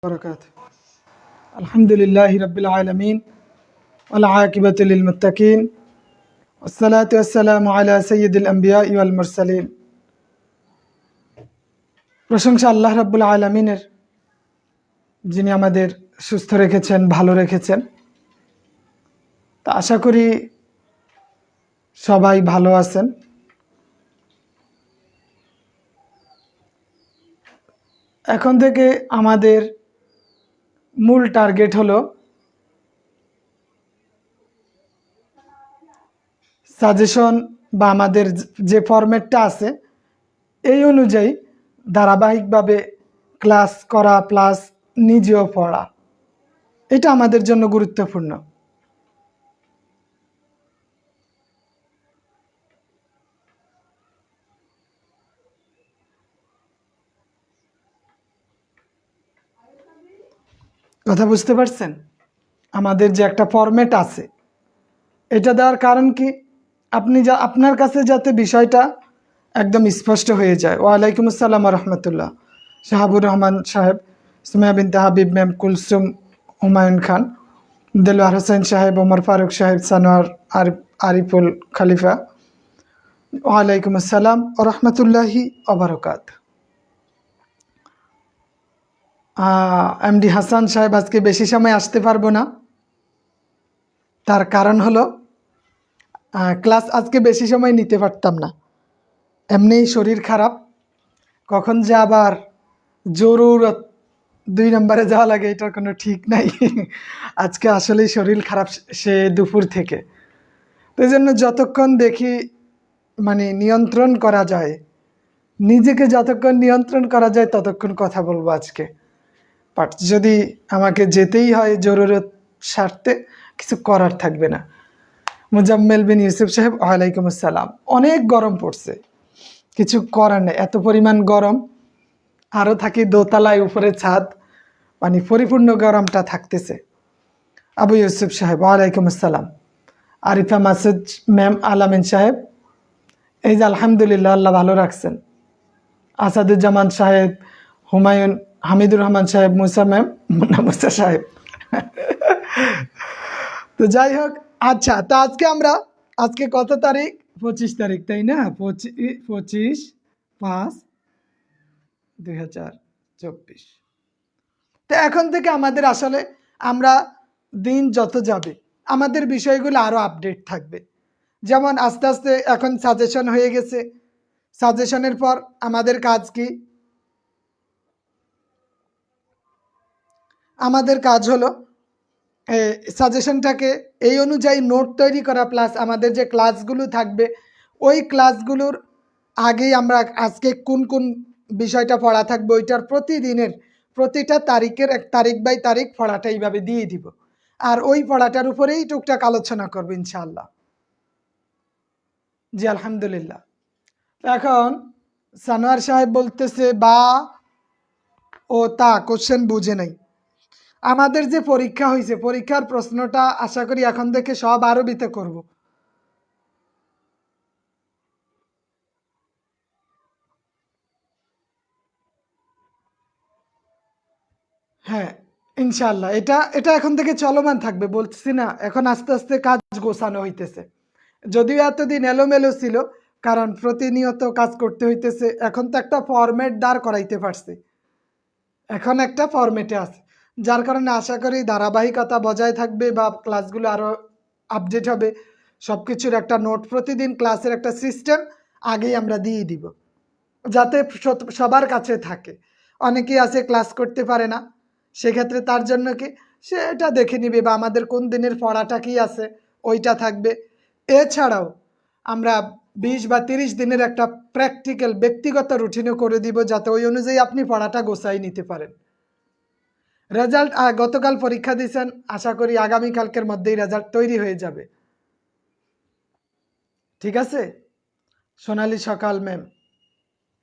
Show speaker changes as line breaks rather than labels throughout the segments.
وبركاته. الحمد لله رب العالمين والعاقبة للمتقين والصلاة والسلام على سيد الأنبياء والمرسلين. প্রশংসা আল্লাহ রাব্বুল আলামিনের, যিনি আমাদের সুস্থ রেখেছেন, ভালো রেখেছেন। তা আশা করি সবাই ভালো আছেন। এখন থেকে আমাদের মূল টার্গেট হলো সাজেশন বা আমাদের যে ফরম্যাটটা আছে এই অনুযায়ী ধারাবাহিকভাবে ক্লাস করা প্লাস নিজেও পড়া, এটা আমাদের জন্য গুরুত্বপূর্ণ। কথা বুঝতে পারছেন? আমাদের যে একটা ফরম্যাট আছে, এটা দেওয়ার কারণ কি, আপনার কাছে যাতে বিষয়টা একদম স্পষ্ট হয়ে যায়। ওয়ালাইকুম আসসালাম রহমতুল্লাহ। শাহাবুর রহমান সাহেব, সুমাইয়া বিনতে হাবিব ম্যাম, কুলসুম, হুমায়ুন খান, দেলোয়ার হোসেন সাহেব, ওমর ফারুক সাহেব, সানোয়ার আরিফুল খলিফা, ওয়ালাইকুম আসসালাম রহমতুল্লাহি ওবারকাত। এমডি হাসান সাহেব আজকে বেশি সময় আসতে পারবো না, তার কারণ হলো ক্লাস আজকে বেশি সময় নিতে পারতাম না, এমনিই শরীর খারাপ। কখন যে আবার জরুরত 2 নম্বরে যাওয়া লাগে এটার কোনো ঠিক নাই। আজকে আসলেই শরীর খারাপ সে দুপুর থেকে, তো এই জন্য যতক্ষণ দেখি নিয়ন্ত্রণ করা যায়, নিজেকে যতক্ষণ নিয়ন্ত্রণ করা যায় ততক্ষণ কথা বলবো আজকে। বাট যদি আমাকে যেতেই হয় জরুরত স্বার্থে, কিছু করার থাকবে না। মুজাম্মেল বিন ইউসুফ সাহেব, ওয়ালাইকুম আসসালাম। অনেক গরম পড়ছে, কিছু করার নেই, এত পরিমাণ গরম। আরও থাকি দোতলায়, উপরে ছাদ, পরিপূর্ণ গরমটা থাকতেছে। আবু ইউসুফ সাহেব, ওয়ালাইকুম আসসালাম। আরিফা মাসুদ ম্যাম, আলামিন সাহেব, এই যে আলহামদুলিল্লাহ আল্লাহ ভালো রাখছেন। আসাদুজ্জামান সাহেব, হুমায়ুন, হামিদুর রহমান সাহেব, মুসা ম্যাম, মুন্না মুসা সাহেব। তো যাই হোক, আচ্ছা, তো আজকে কত তারিখ? 25 তারিখ, তাই না? 25/5/2024। তো এখন থেকে আমাদের আসলে আমরা দিন যত যাবে আমাদের বিষয়গুলো আরো আপডেট থাকবে। যেমন আস্তে আস্তে এখন সাজেশন হয়ে গেছে, সাজেশনের পর আমাদের কাজ কি? আমাদের কাজ হলো সাজেশনটাকে এই অনুযায়ী নোট তৈরি করা, প্লাস আমাদের যে ক্লাসগুলো থাকবে ওই ক্লাসগুলোর আগেই আমরা আজকে কোন কোন বিষয়টা পড়া থাকবে ওইটার প্রতিদিনের প্রতিটা তারিখের এক তারিখ বাই তারিখ পড়াটা এইভাবে দিয়ে দিব, আর ওই পড়াটার উপরেই টুকটাক আলোচনা করবো ইনশাআল্লাহ। জি আলহামদুলিল্লাহ। এখন সানোয়ার সাহেব বলতেছে বা ও তা কোশ্চেন বুঝে নাই। আমাদের যে পরীক্ষা হয়েছে, পরীক্ষার প্রশ্নটা আশা করি এখন থেকে সব আরবিতে করব। হ্যাঁ ইনশাআল্লাহ, এটা এটা এখন থেকে চলমান থাকবে, বলছি না, এখন আস্তে আস্তে কাজ গোছানো হইতেছে। যদিও এতদিন এলোমেলো ছিল, কারণ প্রতিনিয়ত কাজ করতে হইতেছে। এখন তো একটা ফরম্যাট দাঁড় করাইতে পারছি, এখন একটা ফরম্যাটে আছে, যার কারণে আশা করি ধারাবাহিকতা বজায় থাকবে বা ক্লাসগুলো আরও আপডেট হবে। সব কিছুর একটা নোট, প্রতিদিন ক্লাসের একটা সিস্টেম আগেই আমরা দিয়ে দিব, যাতে সবার কাছে থাকে। অনেকেই আছে ক্লাস করতে পারে না, সেক্ষেত্রে তার জন্য কি সে এটা দেখে নিবে, বা আমাদের কোন দিনের পড়াটা কি আছে ওইটা থাকবে। এছাড়াও আমরা 20 বা 30 দিনের একটা প্র্যাকটিক্যাল ব্যক্তিগত রুটিনও করে দিব, যাতে ওই অনুযায়ী আপনি পড়াটা গোছাই নিতে পারেন। রেজাল্ট গতকাল পরীক্ষা দিয়েছেন, আশা করি আগামীকালকের মধ্যেই রেজাল্ট তৈরি হয়ে যাবে। ঠিক আছে? সোনালী সকাল ম্যাম,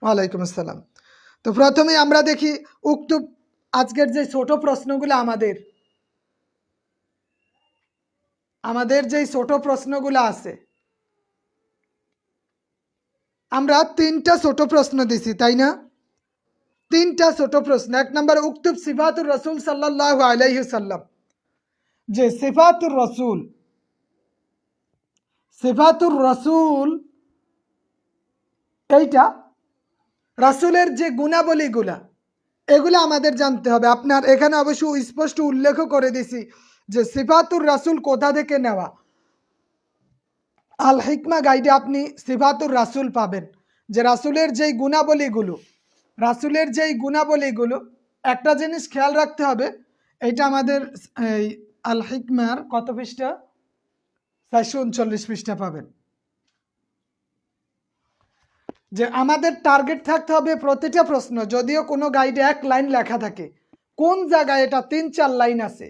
ওয়ালাইকুম আসসালাম। তো প্রথমে আমরা দেখি উক্ত আজকের যে ছোট প্রশ্নগুলো আমাদের যে ছোট প্রশ্নগুলো আছে, আমরা 3টা ছোট প্রশ্ন দিছি, তাই না? তিনটা ছোট প্রশ্ন। এক নম্বর, উক্তুব সিফাতুর রাসূল সাল্লাল্লাহু আলাইহি সাল্লাম, যে সিফাতুর রাসূল, সিফাতুর রাসূল এইটা রাসূলের যে গুণাবলীগুলা, এগুলো আমাদের জানতে হবে। আপনার এখানে অবশ্য স্পষ্ট উল্লেখ করে দিছি যে সিফাতুর রাসূল কোথা থেকে নেওয়া। আল হিকমা গাইডে আপনি সিফাতুর রাসূল পাবেন, যে রাসূলের যেই গুণাবলীগুলো, রাসূলের যেই গুণাবলীগুলো, একটা জিনিস খেয়াল রাখতে হবে, এটা আমাদের এই আল হিকমার কত পৃষ্ঠা, 439 পৃষ্ঠা পাবেন, যে আমাদের টার্গেট থাকতে হবে প্রতিটা প্রশ্ন, যদিও কোনো গাইডে এক লাইন লেখা থাকে, কোন জায়গায় এটা 3-4 লাইন আছে,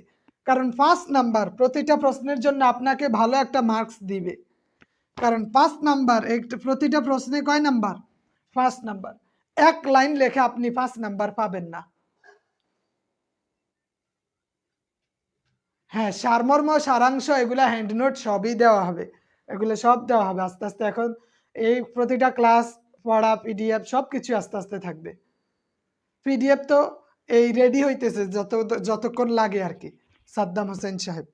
কারণ 5 নাম্বার প্রতিটা প্রশ্নের জন্য আপনাকে ভালো একটা মার্কস দিবে। কারণ 5 নাম্বার, প্রতিটা প্রশ্নে কয় নাম্বার, 5 নাম্বার। এক লাইন লেখে আপনি 5 নাম্বার পাবেন না। হ্যাঁ, সারমর্ম, সারাংশ, এগুলা হ্যান্ড নোট সবই দেওয়া হবে, এগুলো সব দেওয়া হবে আস্তে আস্তে। এখন এই প্রতিটা ক্লাস পড়া, পিডিএফ সব কিছু আস্তে আস্তে থাকবে। পিডিএফ তো এই রেডি হইতেছে, যতক্ষণ লাগে আর কি। সাদ্দাম হোসেন সাহেব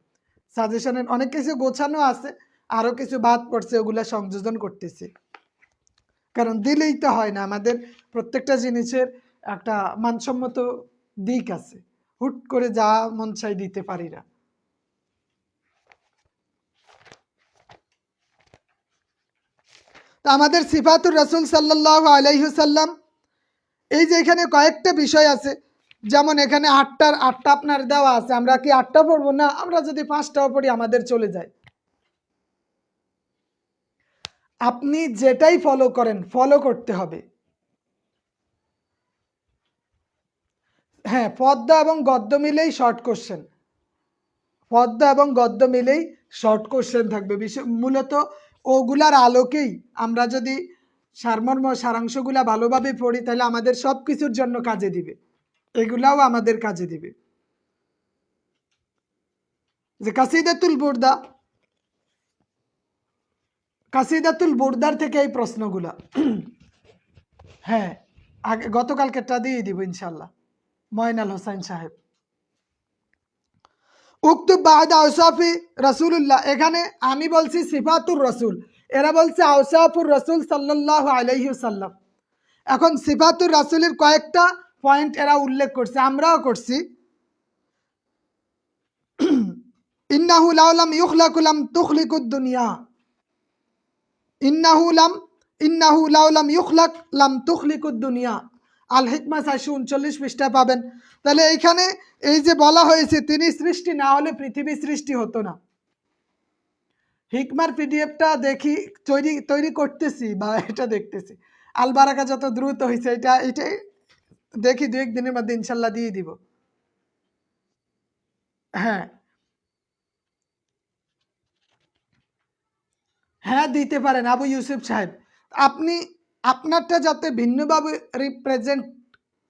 সাজেশনের অনেক কিছু গোছানো আছে, আরো কিছু বাদ পড়ছে, ওগুলা সংযোজন করতেছে। কারণ দিলেই তো হয় না, আমাদের প্রত্যেকটা জিনিসের একটা মানসম্মত দিক আছে, হুট করে যা মন চাই দিতে পারি না। তো আমাদের সিফাতুর রাসূল সাল্লাল্লাহু আলাইহি সাল্লাম, এই যে এখানে কয়েকটা বিষয় আছে, যেমন এখানে আটটা আপনার দেওয়া আছে, আমরা কি 8টা পড়বো না, আমরা যদি 5টাও পড়ি আমাদের চলে যায়। আপনি যেটাই ফলো করেন, ফলো করতে হবে। হ্যাঁ, পদ্মা এবং গদ্য মিলেই শর্ট কোশ্চেন, পদ্মা এবং গদ্য মিলেই শর্ট কোশ্চেন থাকবে। মূলত ওগুলার আলোকেই আমরা যদি সারমর্ম, সারাংশগুলা ভালোভাবে পড়ি, তাহলে আমাদের সব কিছুর জন্য কাজে দিবে, এগুলাও আমাদের কাজে দিবে। যে কাসিদাতুল বুরদা, কাসিদাতুল বুরদার থেকে এই প্রশ্নগুলা, হ্যাঁ আগে গতকালকেটা দিয়ে দিব ইনশাল্লাহ, ময়নাল হোসেন সাহেব। উক্তুব বাদা আওসাফি রাসূলুল্লাহ, এখানে আমি বলছি সিফাতুর রাসূল, এরা বলছে আওসাফুর রাসূল সাল্লাল্লাহু আলাইহি সাল্লাম। এখন সিফাতুর রাসূলের কয়েকটা পয়েন্ট এরা উল্লেখ করছে, আমরাও করছি। ইন্নাহু লাম ইখলাকু লাম তুখলিকুদ দুনিয়া, ইন্নাহু লাম ইখলাক লাম তুখলিকুদ দুনিয়া, আল হিকমা 439 পৃষ্ঠা পাবেন। তাহলে এইখানে এই যে বলা হয়েছে, তিনি সৃষ্টি না হলে পৃথিবী সৃষ্টি হতো না। হিকমার পিডিএফটা দেখি তৈরি করতেছি, বা এটা দেখতেছি, আল বারাকা যত দ্রুত হয়েছে, এটাই দেখি 2-1 দিনের মধ্যে ইনশাল্লাহ দিয়ে দিব। হ্যাঁ হ্যাঁ, দিতে পারেন আবু ইউসুফ সাহেব। আপনি আপনারটা যাতে ভিন্নভাবে রিপ্রেজেন্ট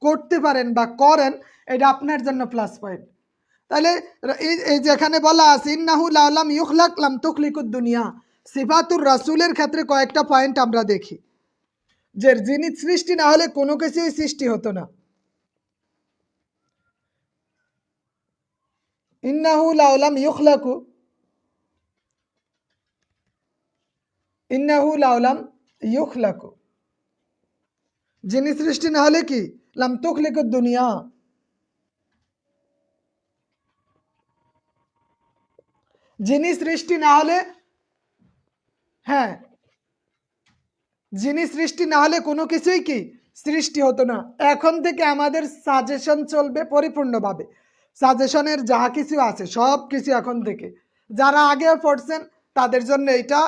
করতে পারেন বা করেন, এটা আপনার জন্য প্লাস পয়েন্ট। তাহলে এই যেখানে বলা আছে ইন্নাহু লাম ইখলাক লাম তুখলিকুদ দুনিয়া, সিফাতুর রাসূলের ক্ষেত্রে কয়েকটা পয়েন্ট আমরা দেখি, যে যিনি সৃষ্টি না হলে কোনো কিছুই সৃষ্টি হতো না। ইন্নাহু লাম ইখলাকু, ইন্নাহু লাম ইখলাকু, যিনি সৃষ্টি না হলে কি, লাম তুখলিকুদ দুনিয়া, যিনি সৃষ্টি না হলে, হ্যাঁ যিনি সৃষ্টি না হলে কোনো কিছুই কি সৃষ্টি হতো না। এখন থেকে আমাদের সাজেশন চলবে পরিপূর্ণভাবে, সাজেশনের যা কিছু আছে সব কিছু এখন থেকে, যারা আগে পড়ছেন তাদের জন্য এটা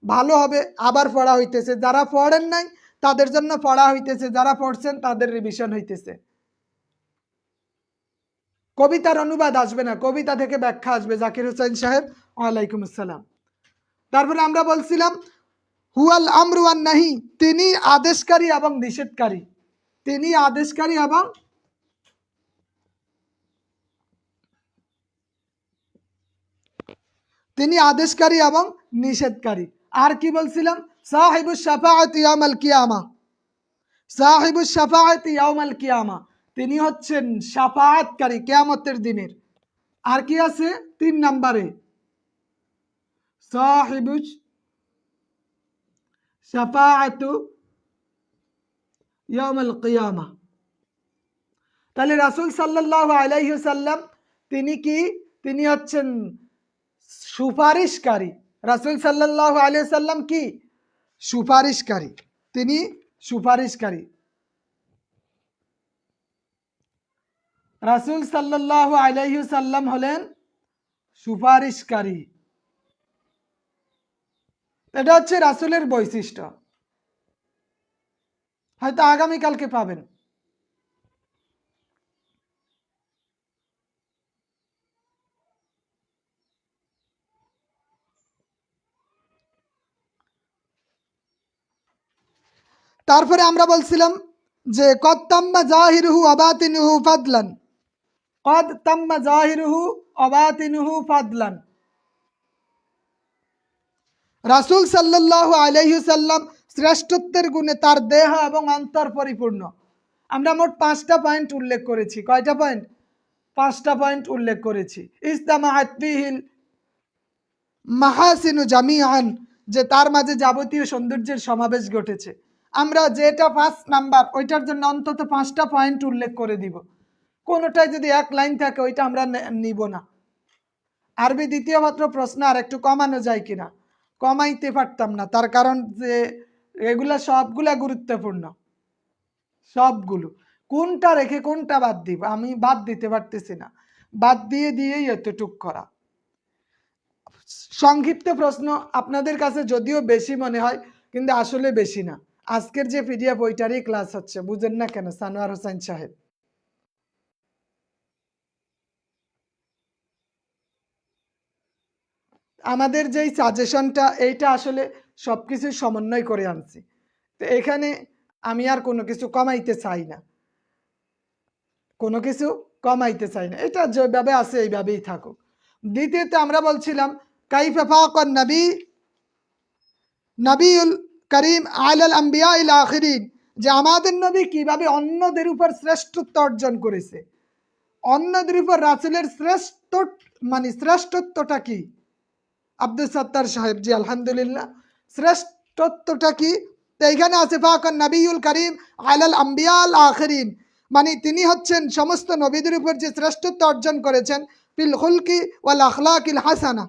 ভালো হবে, আবার পড়া হইতেছে, যারা পড়েন নাই তাদের জন্য পড়া হইতেছে, যারা পড়ছেন তাদের রিভিশন হইতেছে। কবিতার অনুবাদ আসবে না, কবিতা থেকে ব্যাখ্যা আসবে। জাকির হোসেন সাহেব, ওয়ালাইকুম আসসালাম। তারপরে আমরা বলছিলাম হুয়াল আমরু ওয়ান নাহি, তিনি আদেশকারী এবং নিষেধকারী, তিনি আদেশকারী এবং তিনি আদেশকারী এবং নিষেধকারী। আর কি বলছিলাম, সাহিবুস শাফাআতি ইয়াউমাল কিয়ামা, সাহিবুস শাফাআতি ইয়াউমাল কিয়ামা, তিনি হচ্ছেন শাফাআতকারী কিয়ামতের দিনের। আর কি আছে 3 নম্বরে? সাহিবুস শাফাআতু ইয়াউমাল কিয়ামা। তাহলে রাসূল সাল্লাল্লাহু আলাইহি ওয়াসাল্লাম তিনি কি? তিনি হচ্ছেন সুপারিশকারী। রাসূল সাল্লাল্লাহু আলাইহি ওয়াসাল্লাম কি? সুপারিশকারী। তিনি সুপারিশকারী। রাসূল সাল্লাল্লাহু আলাইহি ওয়াসাল্লাম হলেন সুপারিশকারী। এটা হচ্ছে রাসূলের বৈশিষ্ট্য। হয়তো আগামীকালকে পাবেন। তারপরে আমরা বলছিলাম যে কদ তাম্মা জাহিরুহু অবাতিনুহু ফাদলান, কদ তাম্মা জাহিরুহু অবাতিনুহু ফাদলান। রাসূল সাল্লাল্লাহু আলাইহি ওয়াসাল্লাম শ্রেষ্ঠত্বের গুণে তার দেহ এবং অন্তর পরিপূর্ণ। আমরা মোট 5টা পয়েন্ট উল্লেখ করেছি। কয়টা পয়েন্ট? 5টা পয়েন্ট উল্লেখ করেছি। ইস্তামাআত ফিহিল মাহাসিনু জামিআন, যে তার মাঝে যাবতীয় সৌন্দর্যের সমাবেশ ঘটেছে। আমরা যেটা 5 নাম্বার ওইটার জন্য অন্তত 5টা পয়েন্ট উল্লেখ করে দিব। কোনোটায় যদি এক লাইন থাকে ওইটা আমরা নিব না। আরবি দ্বিতীয় পত্র প্রশ্ন আর একটু কমানো যায় কিনা? কমাইতে পারতাম না, তার কারণ যে এগুলা সবগুলা গুরুত্বপূর্ণ, সবগুলো। কোনটা রেখে কোনটা বাদ দিব আমি বাদ দিতে পারতেছি না, বাদ দিয়েই এতটুক করা। সংক্ষিপ্ত প্রশ্ন আপনাদের কাছে যদিও বেশি মনে হয়, কিন্তু আসলে বেশি না। আজকের যে পিডিএফ ওইটারই ক্লাস হচ্ছে, বুঝেন না কেন সানোয়ার হোসেন সাহেব? আমাদের যেই সাজেশনটা এইটা আসলে সব কিছু সমন্বয় করে আনছি। তো এখানে আমি আর কোনো কিছু কমাইতে চাই না, কোনো কিছু কমাইতে চাই না। এটা যেভাবে আছে এইভাবেই থাকুক। দ্বিতীয়ত আমরা বলছিলাম কাইফা ফাকান নবী নবীউল করিম আলাল আম্বিয়া ইল আখিরিন, যে আমাদের নবী কিভাবে অন্যদের উপর শ্রেষ্ঠত্ব অর্জন করেছে। অন্যদের উপর রাসূলের শ্রেষ্ঠ মানে শ্রেষ্ঠত্বটা কি? আব্দুল সত্তার সাহেব, জি আলহামদুলিল্লাহ। শ্রেষ্ঠত্বটা কি? তো এইখানে আছে ফাকান নবীউল করিম আলাল আম্বিয়া আল আখিরিন, মানে তিনি হচ্ছেন সমস্ত নবীদের উপর যে শ্রেষ্ঠত্ব অর্জন করেছেন ফিল খুলকি ওয়াল আখলাকিল হাসানা,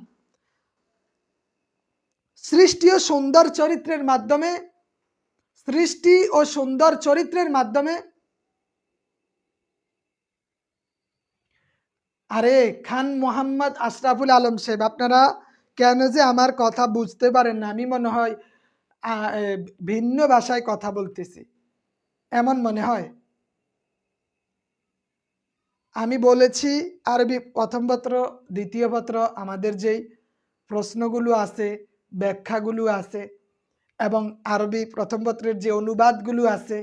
সৃষ্টি ও সুন্দর চরিত্রের মাধ্যমে, সৃষ্টি ও সুন্দর চরিত্রের মাধ্যমে। আরে খান মোহাম্মদ আশরাফুল আলম সাহেব, আপনারা কেন যে আমার কথা বুঝতে পারেন না? আমি মনে হয় ভিন্ন ভাষায় কথা বলতেছি, এমন মনে হয়। আমি বলেছি আরবি প্রথম পত্র দ্বিতীয় পত্র আমাদের যেই প্রশ্নগুলো আছে, ব্যাখ্যাগুলো আছে, এবং আরবি প্রথম পত্রের যে অনুবাদগুলো আছে,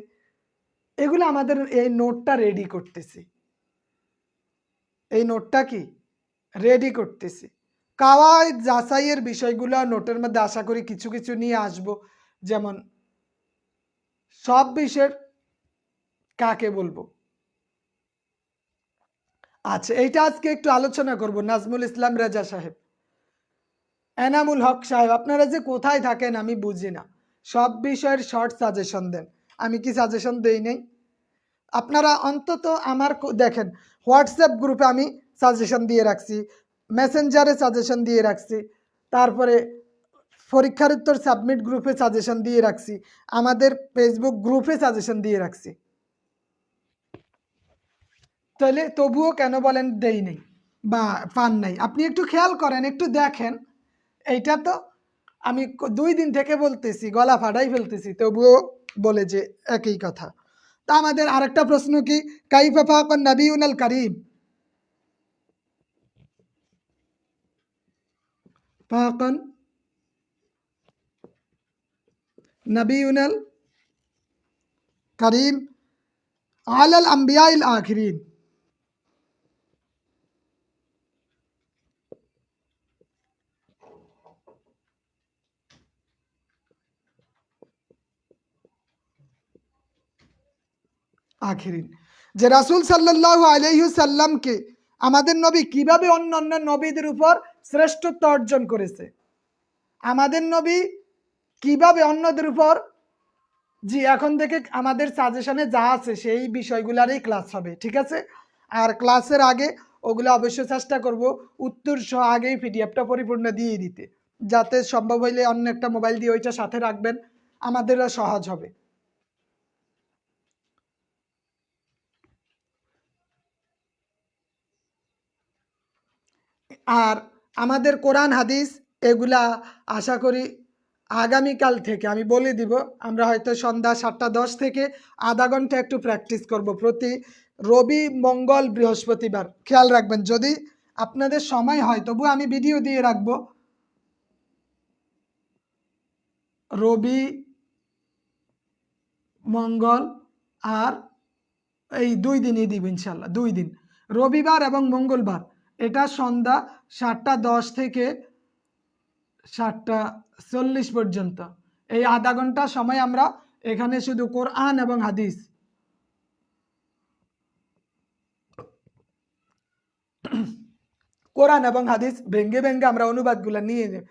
এগুলো আমাদের এই নোটটা রেডি করতেছি। এই নোটটা কি রেডি করতেছি। কাওয়াইদ যাচাইয়ের বিষয়গুলো নোটের মধ্যে আশা করি কিছু কিছু নিয়ে আসব, যেমন সব বিষয়ের কাকে বলবো। আচ্ছা, এইটা আজকে একটু আলোচনা করব। নাজমুল ইসলাম রেজা সাহেব, এনামুল হক সাহেব, আপনারা যে কোথায় থাকেন আমি বুঝি না। সব বিষয়ের শর্ট সাজেশন দেন, আমি কি সাজেশন দেই নাই? আপনারা অন্তত আমার দেখেন, হোয়াটসঅ্যাপ গ্রুপে আমি সাজেশন দিয়ে রাখছি, মেসেঞ্জারে সাজেশন দিয়ে রাখছি, তারপরে পরীক্ষার উত্তর সাবমিট গ্রুপে সাজেশন দিয়ে রাখছি, আমাদের ফেসবুক গ্রুপে সাজেশন দিয়ে রাখছি। তাহলে তবুও কেন বলেন দেই নেই বা পান নাই? আপনি একটু খেয়াল করেন, একটু দেখেন। এইটা তো আমি 2 দিন থেকে বলতেছি, গলা ফাটাই ফেলতেছি, তবুও বলে যে একই কথা। তা আমাদের আরেকটা প্রশ্ন কি? কাইফা ফাকান নবিয়ুল করিম, ফাকান নবিয়ুল করিম আলাল আম্বিয়া ইল আখিরিন। আখিরিন, যে রাসূল সাল্লাল্লাহু আলাইহি সাল্লামকে আমাদের নবী কিভাবে অন্যান্য নবীদের উপর শ্রেষ্ঠত্ব অর্জন করেছে, আমাদের নবী কিভাবে অন্যদের উপর, জি এখন থেকে আমাদের সাজেশনে যা আছে সেই বিষয়গুলোরই ক্লাস হবে, ঠিক আছে। আর ক্লাসের আগে ওগুলো অবশ্যই চেষ্টা করব উত্তর সহ আগেই পিডিএফটা পরিপূর্ণ দিয়ে দিতে, যাতে সম্ভব হইলে অন্য একটা মোবাইল দিয়ে ওইটা সাথে রাখবেন, আমাদেরও সহজ হবে। আর আমাদের কোরআন হাদিস এগুলা আশা করি আগামীকাল থেকে আমি বলে দিব, আমরা হয়তো সন্ধ্যা 7:10 থেকে আধা ঘন্টা একটু প্র্যাকটিস করব প্রতি রবি, মঙ্গল, বৃহস্পতিবার। খেয়াল রাখবেন যদি আপনাদের সময় হয় তবু আমি ভিডিও দিয়ে রাখবো, রবি, মঙ্গল আর এই 2 দিনই দিব ইনশাল্লাহ, 2 দিন রবিবার এবং মঙ্গলবার, এটা সন্ধ্যা 7:10 থেকে 7:40 পর্যন্ত, এই আধা ঘন্টা সময় আমরা এখানে শুধু কোরআন এবং হাদিস, কোরআন এবং হাদিস ভেঙ্গে ভেঙ্গে আমরা অনুবাদগুলো নিয়ে নেব।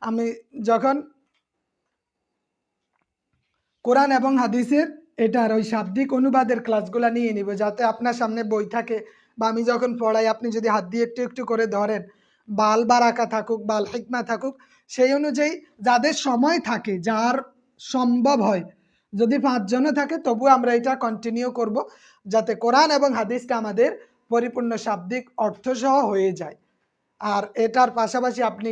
আমি যখন কোরআন এবং হাদিসের এটার ওই শাব্দিক অনুবাদের ক্লাসগুলো নিয়ে নিব, যাতে আপনার সামনে বই থাকে বা আমি যখন পড়াই আপনি যদি হাত দিয়ে একটু একটু করে ধরেন, বাল বারাকা থাকুক, বাল হিকমা থাকুক, সেই অনুযায়ী যাদের সময় থাকে, যার সম্ভব হয়, যদি 5 জনও থাকে তবু আমরা এটা কন্টিনিউ করব, যাতে কোরআন এবং হাদিসটা আমাদের পরিপূর্ণ শাব্দিক অর্থসহ হয়ে যায়। আর এটার পাশাপাশি আপনি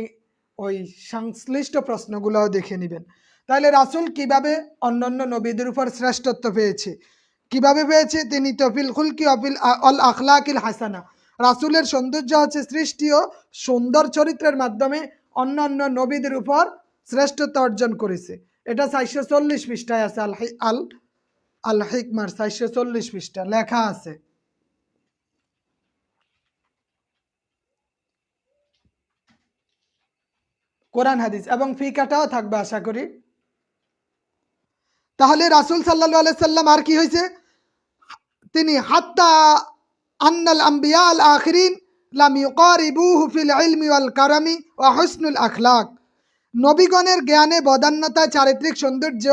ওই সংশ্লিষ্ট প্রশ্নগুলোও দেখে নেবেন। তাহলে রাসূল কিভাবে অন্যান্য নবীদের উপর শ্রেষ্ঠত্ব পেয়েছে, কিভাবে পেয়েছে, তিনি তফিল খুলকি অফিল অল আখলাকিল হাসানা, রাসূলের সৌন্দর্য হচ্ছে সৃষ্টি ও সুন্দর চরিত্রের মাধ্যমে অন্যান্য নবীদের উপর শ্রেষ্ঠত্ব অর্জন করেছে। এটা 440 পৃষ্ঠায় আছে, আল আল হিকমার 440 পৃষ্ঠা লেখা আছে। কোরআন হাদিস এবং ফিকাটাও থাকবে আশা করি। তাহলে রাসূল সাল্লাল্লাহু আলাইহি সাল্লাম আর কি হয়েছে, তিনি হাত্তা আন্নাল আম্বিয়া আল আখিরিন লাম ইউকারিবুহু ফিল ইলমি ওয়াল কারামি ওয়া হুসনুল আখলাক, নবীগণের জ্ঞানে, বদান্যতায়, চারিত্রিক সৌন্দর্য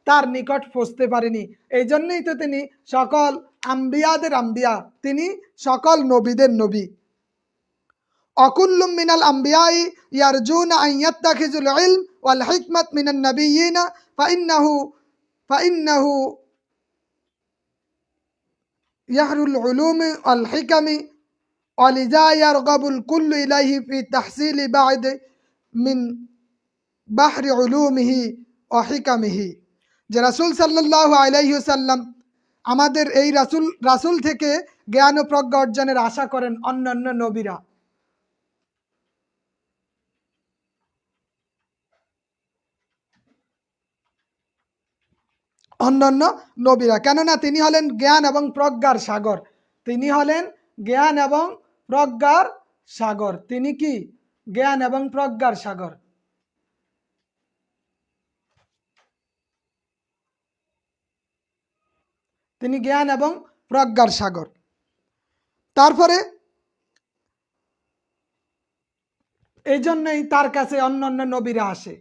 তার নিকট পৌঁছতে পারেনি। এই জন্যই তো তিনি সকল আম্বিয়াদের আম্বিয়া, তিনি সকল নবীদের নবী। অকুল্লুম মিনাল আম্বিয়াই ইয়ারজুনা আন ইয়াত্তাখিজুল ইলম ওয়াল হিকমাত মিনান নাবিয়্যিনা ফাইন্নাহু ইয়াহরুল উলুমি ওয়াল হিকামি ওয়ালিযা ইয়ারগাবুল কুল্লু ইলাইহি ফি তাহসিলি বা'দ মিন বাহরি উলুমিহি ওয়া হিকামিহি, যে রাসূল সাল্লাল্লাহু আলাইহি ওয়াসাল্লাম আমাদের এই রাসূল থেকে জ্ঞান ও প্রজ্ঞা অর্জনের আশা করেন অন্যান্য নবীরা, অন্যান্য নবীরা, কেননা তিনি হলেন জ্ঞান এবং প্রজ্ঞার সাগর, তিনি হলেন জ্ঞান এবং প্রজ্ঞার সাগর, তিনি কি জ্ঞান এবং প্রজ্ঞার সাগর। তিনি জ্ঞান এবং প্রজ্ঞার সাগর। তারপরে এই জন্যই তার কাছে অন্যান্য নবীরা আসে।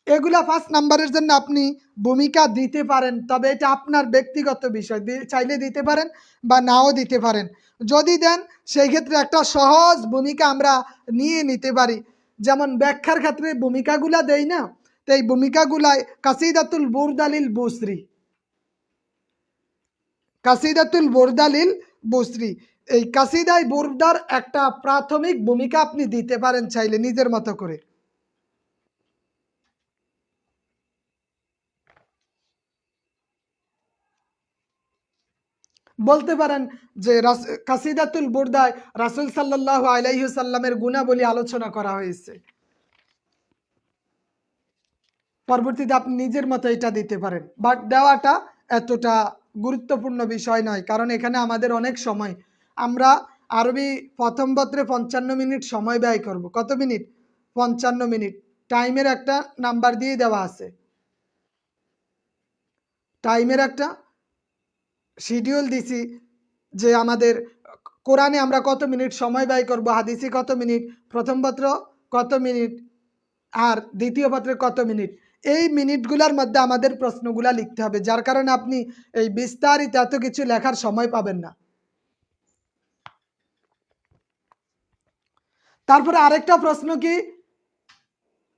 এগুলা 5 নাম্বারের জন্য আপনি ভূমিকা দিতে পারেন, তবে এটা আপনার ব্যক্তিগত বিষয়, চাইলে দিতে পারেন বা নাও দিতে পারেন। যদি দেন সেই ক্ষেত্রে একটা সহজ ভূমিকা আমরা নিয়ে নিতে পারি, যেমন ব্যাখ্যার ক্ষেত্রে ভূমিকাগুলা দেই না, তো এই ভূমিকাগুলায় কাসিদাতুল বুরদালিল বুসরি, কাসিদাতুল বুরদালিল বুসরি, এই কাসিদায় বুরদার একটা প্রাথমিক ভূমিকা আপনি দিতে পারেন চাইলে নিজের মতো করে। বলতে পারেন যে কাসিদাতুল বুরদায় রাসূল সাল্লাল্লাহু আলাইহি সাল্লামের গুণাবলী আলোচনা করা হয়েছে। পরবর্তীতে আপনি নিজের মতো এটা দিতে পারেন, বাট দেওয়াটা এতটা গুরুত্বপূর্ণ বিষয় নয়, কারণ এখানে আমাদের অনেক সময়, আমরা আরবি প্রথম পত্রে 55 মিনিট সময় ব্যয় করব। কত মিনিট? 55 মিনিট। টাইমের একটা নাম্বার দিয়ে দেওয়া আছে, টাইমের একটা শিডিউল দিছি যে আমাদের কোরআনে আমরা কত মিনিট সময় ব্যয় করব, হাদিসে কত মিনিট, প্রথম পত্র কত মিনিট আর দ্বিতীয় পত্রে কত মিনিট, এই মিনিটগুলোর মধ্যে আমাদের প্রশ্নগুলা লিখতে হবে, যার কারণে আপনি এই বিস্তারিত এত কিছু লেখার সময় পাবেন না। তারপরে আরেকটা প্রশ্ন কি,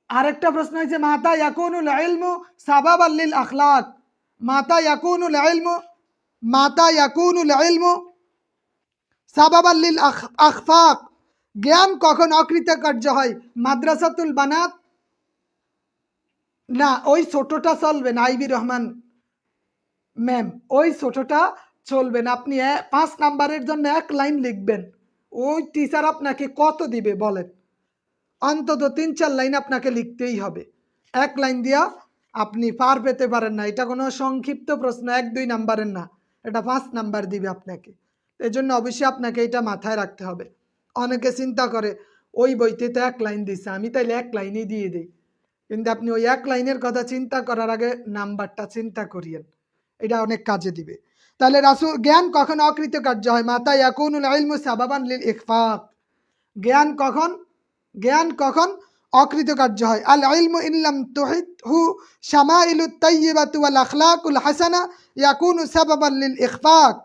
আরেকটা প্রশ্ন হচ্ছে মাতা ইয়াকুনুল ইলমু সাবাবাল লিল আখলাক, মাতা ইয়াকুনুল ইলমু, মাতা ইয়াকুনুল ইলমু সাবাবাল লিল আখফাক, জ্ঞান কখন অকৃতকার্য হয়? মাদ্রাসাতুল বানাত না, ওই ছোটটা চলবে না, আইবি রহমান ম্যাম, ওই ছোটটা চলবে না। আপনি 5 নাম্বারের জন্য 1 লাইন লিখবেন, ওই টিচার আপনাকে কত দিবে বলেন? অন্তত 3-4 লাইন আপনাকে লিখতেই হবে। 1 লাইন দিয়া আপনি পার পেতে পারেন না। এটা কোনো সংক্ষিপ্ত প্রশ্ন 1-2 নাম্বারের না, এটা 5 নাম্বার দিবে আপনাকে। এই জন্য অবশ্যই আপনাকে এটা মাথায় রাখতে হবে। অনেকে চিন্তা করে ওই বইতে তো 1 লাইন দিছে, আমি তাইলে 1 লাইনই দিয়ে দিই, কিন্তু আপনি ওই 1 লাইনের কথা চিন্তা করার আগে নাম্বারটা চিন্তা করিয়েন, এটা অনেক কাজে দিবে। তাহলে রাসূল, জ্ঞান কখন অকৃতকার্য হয়? মাতা ইয়াকুনুল ইলমু সাবাবান লিল ইখফাক, জ্ঞান কখন, জ্ঞান কখন অকৃতকার্য হয়? আল ইলমু ইল্লাম তুহিতহু শামাইলুত তাইয়্যিবাতু ওয়াল আখলাকুল হাসানা ইয়াকুনু সাবাবান লিল ইখফাক,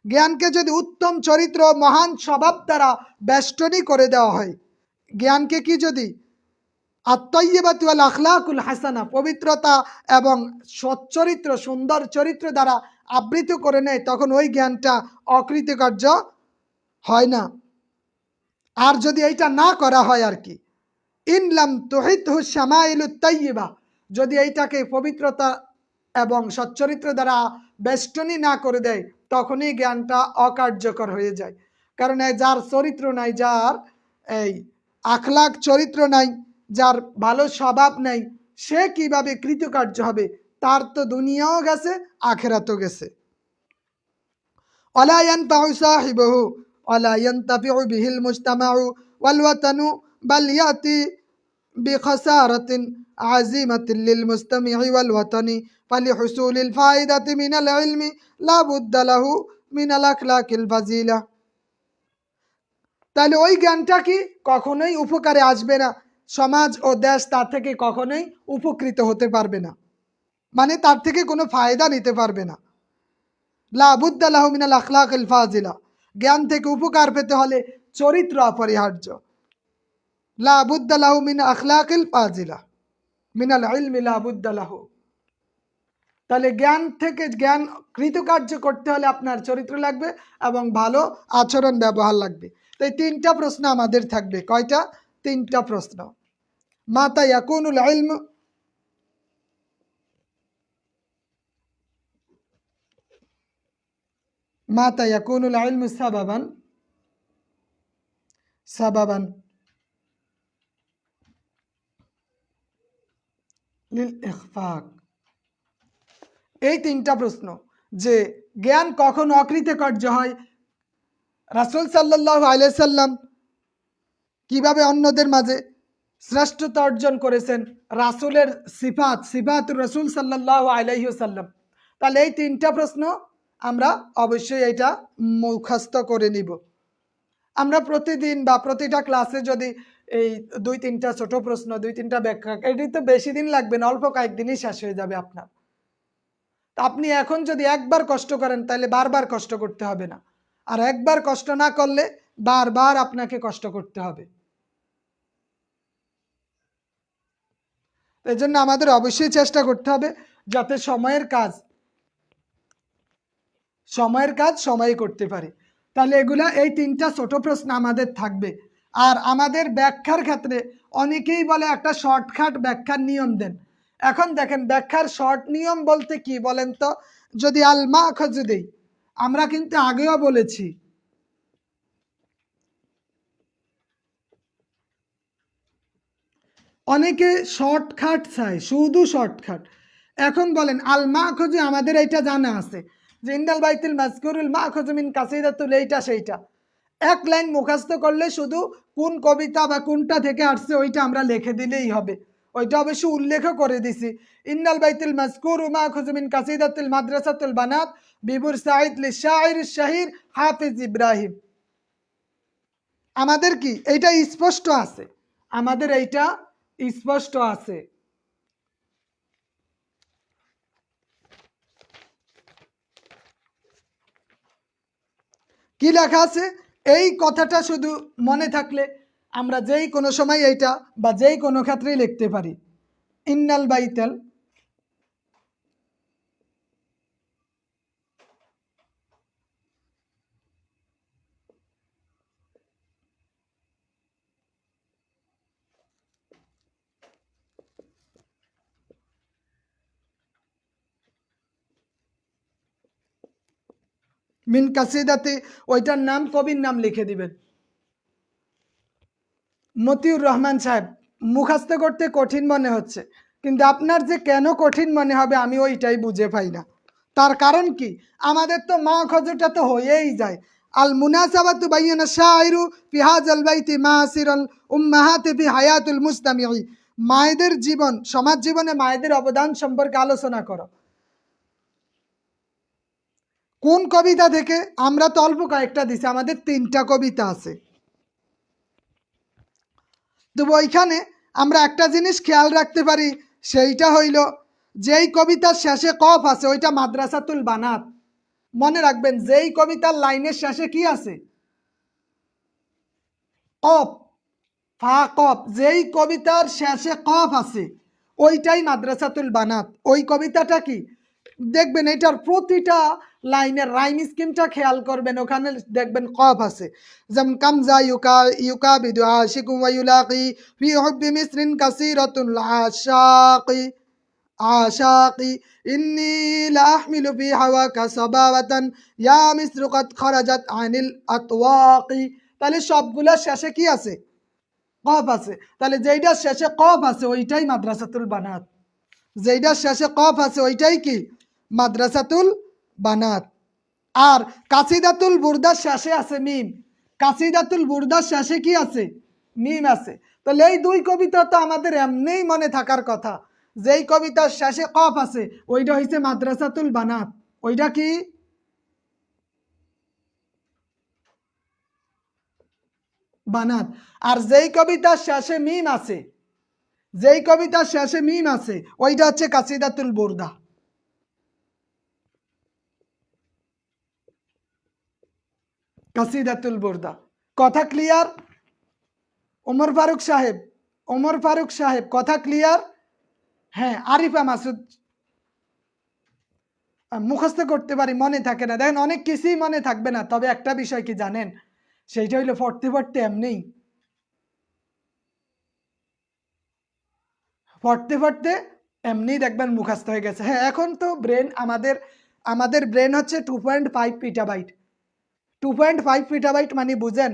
জ্ঞানকে যদি উত্তম চরিত্র মহান স্বভাব দ্বারা বেষ্টনী করে দেওয়া হয়, জ্ঞানকে কি যদি আত-তাইয়্যিবাতু ওয়াল আখলাকুল হাসানা, পবিত্রতা এবং সচ্চরিত্র সুন্দর চরিত্র দ্বারা আবৃত করে নেয়, তখন ওই জ্ঞানটা অকৃতকার্য হয় না। আর যদি এইটা না করা হয় আর কি, ইনলাম তুহিতহু শামাইলুত তাইয়্যিবা, যদি এইটাকে পবিত্রতা এবং সচ্চরিত্র দ্বারা বেষ্টনী না করে দেয়, তখনই জ্ঞানটা অকার্যকর হয়ে যায়। কারণ যার চরিত্র নাই, যার এই আখলাক চরিত্র নাই, যার ভালো স্বভাব নাই, সে কিভাবে কৃতকার্য হবে? তার তো দুনিয়াও গেছে, আখেরাতও গেছে। ওয়ালা ইয়ানফাউ সাহিবাহু ওয়ালা ইয়ানতাফিউ বিহিল মুজতামাউ ওয়াল ওয়াতানু বাল ইয়াতি বিখাসারাতিন আজিমাতিন লিল মুস্তামি'i ওয়াল ওয়াতানি ফালিহুসুলিল ফায়দাতি মিনাল ইলমি লা বুদ্দা লাহু মিনাল আখলাকিল ফাজিলা। তাহলে ওই জ্ঞানটা কি কখনোই উপকারে আসবে না, সমাজ ও দেশ তার থেকে কখনোই উপকৃত হতে পারবে না, মানে তার থেকে কোনো ফায়দা নিতে পারবে না। লা বুদ্দা লাহু মিনাল আখলাকিল ফাজিলা, জ্ঞান থেকে উপকার পেতে হলে চরিত্র অপরিহার্য। লা বুদ্দা লাহু মিন আখলাকিল ফাজিলা মিনাল ইলমি লা বুদ্দা লাহু। তাহলে জ্ঞান থেকে, জ্ঞান কৃতকার্য করতে হলে আপনার চরিত্র লাগবে এবং ভালো আচরণ ব্যবহার লাগবে। তো এই 3টা প্রশ্ন আমাদের থাকবে। কয়টা? 3টা প্রশ্ন। মাতা ইয়াকুনুল ইলম, মাতা ইয়াকুনুল ইলমু সাবাবান, সাবাবান লিল ইখফাক। এই 3টা প্রশ্ন, যে জ্ঞান কখন অকৃতকার্য হয়, রাসূল সাল্লাল্লাহু আলাইহি সাল্লাম কিভাবে অন্যদের মাঝে শ্রেষ্ঠতা অর্জন করেছেন, রাসূলের সিফাত, সিফাতুর রাসূল সাল্লাল্লাহু আলাইহি ওয়াসাল্লাম। তাহলে এই 3টা প্রশ্ন আমরা অবশ্যই এটা মুখস্থ করে নিব। আমরা প্রতিদিন বা প্রতিটা ক্লাসে যদি এই 2-3টা ছোট প্রশ্ন, 2-3টা ব্যাখ্যা, এটি তো বেশি দিন লাগবে না, অল্প কয়েকদিনই শেষ হয়ে যাবে আপনার। তা আপনি এখন যদি একবার কষ্ট করেন, তাহলে বারবার কষ্ট করতে হবে না, আর একবার কষ্ট না করলে বারবার আপনাকে কষ্ট করতে হবে। এই জন্য আমাদের অবশ্যই চেষ্টা করতে হবে যাতে সময়ের কাজ সময়ে করতে পারি। তাহলে এগুলা, এই 3টা ছোট প্রশ্ন আমাদের থাকবে। আর আমাদের ব্যাখ্যার ক্ষেত্রে অনেকেই বলে একটা শর্টকাট ব্যাখ্যার নিয়ম দেন। এখন দেখেন, ব্যাখ্যার শর্ট নিয়ম বলতে কি বলেন তো? যদি আল মাখয দেই, আমরা কিন্তু আগেও বলেছি, অনেকে শর্টকাট চায়, শুধু শর্টকাট। এখন বলেন আল মাখয, আমাদের এইটা জানা আছে যে ইন্দাল বাইতুল মাযকুরুল মাখয মিন কাসিদাতুল, এইটা সেইটা 1 লাইন মুখস্থ করলে শুধু কোন কবিতা বা কোনটা থেকে আসছে ওইটা আমরা লিখে দিলেই হবে, ওইটা অবশ্য উল্লেখ করে দিছি। ইন্নাল বাইতুল মাযকুর মাখুযু মিন কাসিদাতুল মাদ্রাসাতুল বানাত বিবুর সাঈদ লিশাইর শাহির হাফিজ ইব্রাহিম। আমাদের কি এইটা স্পষ্ট আছে, আমাদের এইটা স্পষ্ট আছে। কি লেখা আছে এই কথাটা শুধু মনে থাকলে আমরা যেই কোনো সময় এইটা বা যেই কোনো ক্ষেত্রেই লিখতে পারি। ইন্নাল বাইতাল মিন কাসিদাতে ওইটার নাম কবির নাম লিখে দিবেন। মতিউর রহমান সাহেব, মুখস্থ করতে কঠিন মনে হচ্ছে, কিন্তু আপনার যে কেন কঠিন মনে হবে আমি ওইটাই বুঝে পাই না। তার কারণ কি, আমাদের তো মা খজুরটা তো হয়েই যায়। আল মুনাসাবাতু বাইনা শাইরু ফি হাযাল বাইতি মাসিরাল উম্মাহাতি ফি হায়াতুল মুস্তামিঈ। মায়েদের জীবন, সমাজ জীবনে মায়েদের অবদান সম্পর্কে আলোচনা করো। কোন কবিতা থেকে? আমরা তো অল্প কয়েকটা দিছি, আমাদের 3টা কবিতা আছে। তো ওইখানে আমরা একটা জিনিস খেয়াল রাখতে পারি, সেইটা হইল যেই কবিতার শেষে কফ আছে ওইটা মাদ্রাসাতুল বানাত। মনে রাখবেন, যেই কবিতার লাইনের শেষে কি আছে? কফ, ফা কফ। যেই কবিতার শেষে কফ আছে ওইটাই মাদ্রাসাতুল বানাত। ওই কবিতাটা কি দেখবেন, এটার প্রতিটা লাইনের রাইম স্কিমটা খেয়াল করবেন, ওখানে দেখবেন কফ আছে। যেমন কামজা ইউকা বিদু আশিকু ওয়া ইউলাকি ফি হুব্বি মিসরিন কাসীরাতুল আশাকি আশাকি ইন্নী লা আহমিলু ফি হাওয়াকা সাবাওয়াতান ইয়া মিসরু কাদ খারাজাত আনিল আতওয়াকি। তাহলে সবগুলা শেষে কি আছে? কফ আছে। তাহলে যেইটা শেষে কফ আছে ওইটাই মাদ্রাসাতুল বানাত। যেইটা শেষে কফ আছে ওইটাই কি? মাদ্রাসাতুল বানাত। আর কাসিদাতুল বুরদার শেষে আছে মিম। কাসিদাতুল বুরদার শেষে কি আছে? মিম আছে। তাহলে এই দুই কবিতা তো আমাদের এমনিই মনে থাকার কথা। যেই কবিতার শেষে কফ আছে ওইটা হইছে মাদ্রাসাতুল বানাত। ওইটা কি? বানাত। আর যেই কবিতার শেষে মিম আছে, যেই কবিতার শেষে মিম আছে ওইটা হচ্ছে কাসিদাতুল বুরদা। কাসিদাতুল বুরদা। কথা ক্লিয়ার? ওমর ফারুক সাহেব, ওমর ফারুক সাহেব কথা ক্লিয়ার? হ্যাঁ, আরিফা মাসুদ। মুখস্থ করতে পারি, মনে থাকে না। দেখেন অনেক কিছুই মনে থাকবে না, তবে একটা বিষয় কি জানেন, সেইটা হইলো পড়তে পড়তে এমনি পড়তে পড়তে এমনি দেখবেন মুখস্থ হয়ে গেছে। হ্যাঁ, এখন তো ব্রেন আমাদের আমাদের ব্রেন হচ্ছে 2.5 পিটাবাইট। 2.5 পিটাবাইট মানে বুঝেন,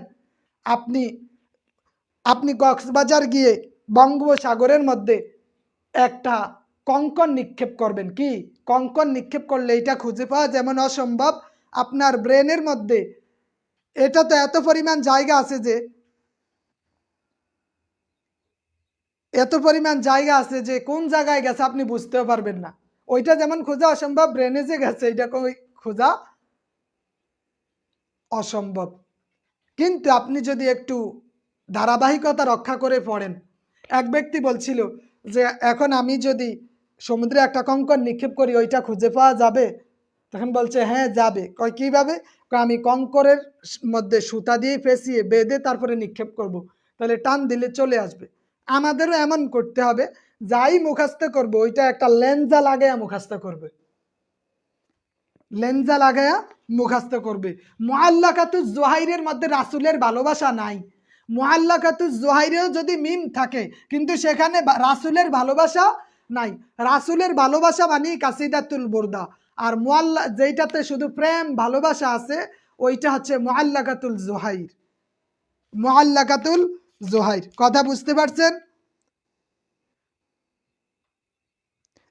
আপনি আপনি কক্সবাজার গিয়ে বঙ্গোপসাগরের মধ্যে একটা কঙ্কন নিক্ষেপ করবেন, কি কঙ্কন নিক্ষেপ করলে এটা খুঁজে পাওয়া যেমন অসম্ভব, আপনার ব্রেনের মধ্যে এটা তো এত পরিমাণ জায়গা আছে যে এত পরিমাণ জায়গা আছে যে কোন জায়গায় গেছে আপনি বুঝতেও পারবেন না। ওইটা যেমন খোঁজা অসম্ভব, ব্রেনে যে গেছে এটা খোঁজা অসম্ভব। কিন্তু আপনি যদি একটু ধারাবাহিকতা রক্ষা করে পড়েন। এক ব্যক্তি বলছিল যে এখন আমি যদি সমুদ্রে একটা কঙ্কর নিক্ষেপ করি ওইটা খুঁজে পাওয়া যাবে? তখন বলছে হ্যাঁ যাবে। কয় কীভাবে? আমি কঙ্করের মধ্যে সুতা দিয়ে ফেঁসিয়ে বেঁধে তারপরে নিক্ষেপ করব, তাহলে টান দিলে চলে আসবে। আমাদেরও এমন করতে হবে, যাই মুখস্থ করবো ওইটা একটা লেঞ্জা লাগাইয়া মুখস্থ করবে, লেঞ্জা লাগায়া মুখস্থ করবে। মুআল্লাকাতুজ জোহাইরের মধ্যে রাসূলের ভালোবাসা নাই। মুআল্লাকাতুজ জোহাইরেও যদি মিম থাকে কিন্তু সেখানে রাসূলের ভালোবাসা নাই। রাসূলের ভালোবাসা মানে কাসিদাতুল বুরদা। আর যেইটাতে শুধু প্রেম ভালোবাসা আছে ওইটা হচ্ছে মুআল্লাকাতুল জোহাইর। মুআল্লাকাতুল জোহাইর। কথা বুঝতে পারছেন?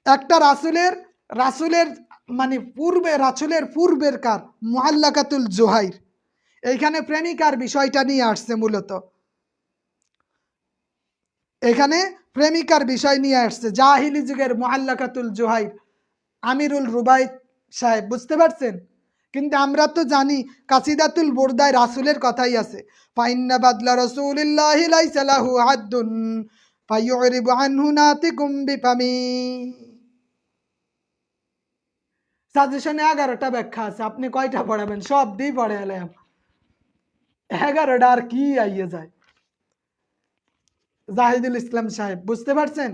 একটা রাসূলের রাসূলের মানে রাসূলের পূর্বের কার মুআল্লাকাতুল জোহাইর। এইখানে প্রেমিকার বিষয়টা নিয়ে আসছে মূলত। এখানে প্রেমিকার বিষয় নিয়ে আসছে, জাহিলি যুগের মুআল্লাকাতুল জুহাইর আমিরুল রুবাইত সাহেব, বুঝতে পারছেন? কিন্তু আমরা তো জানি কাসিদাতুল বুরদায় রাসূলের কথাই আছে, ফাইন্না বাদলা রাসূলিল্লাহি লাইসা লাহু হাদ্দুন ফায়ুরিবু আনহু নাতিকুম বিফামি। সাজেশনে 11টা ব্যাখ্যা আছে, আপনি কয়টা পড়াবেন? সব দিয়ে পড়ে এলাম, 11টা আর কি আইয়ে যায়। জাহিদুল ইসলাম সাহেব, বুঝতে পারছেন?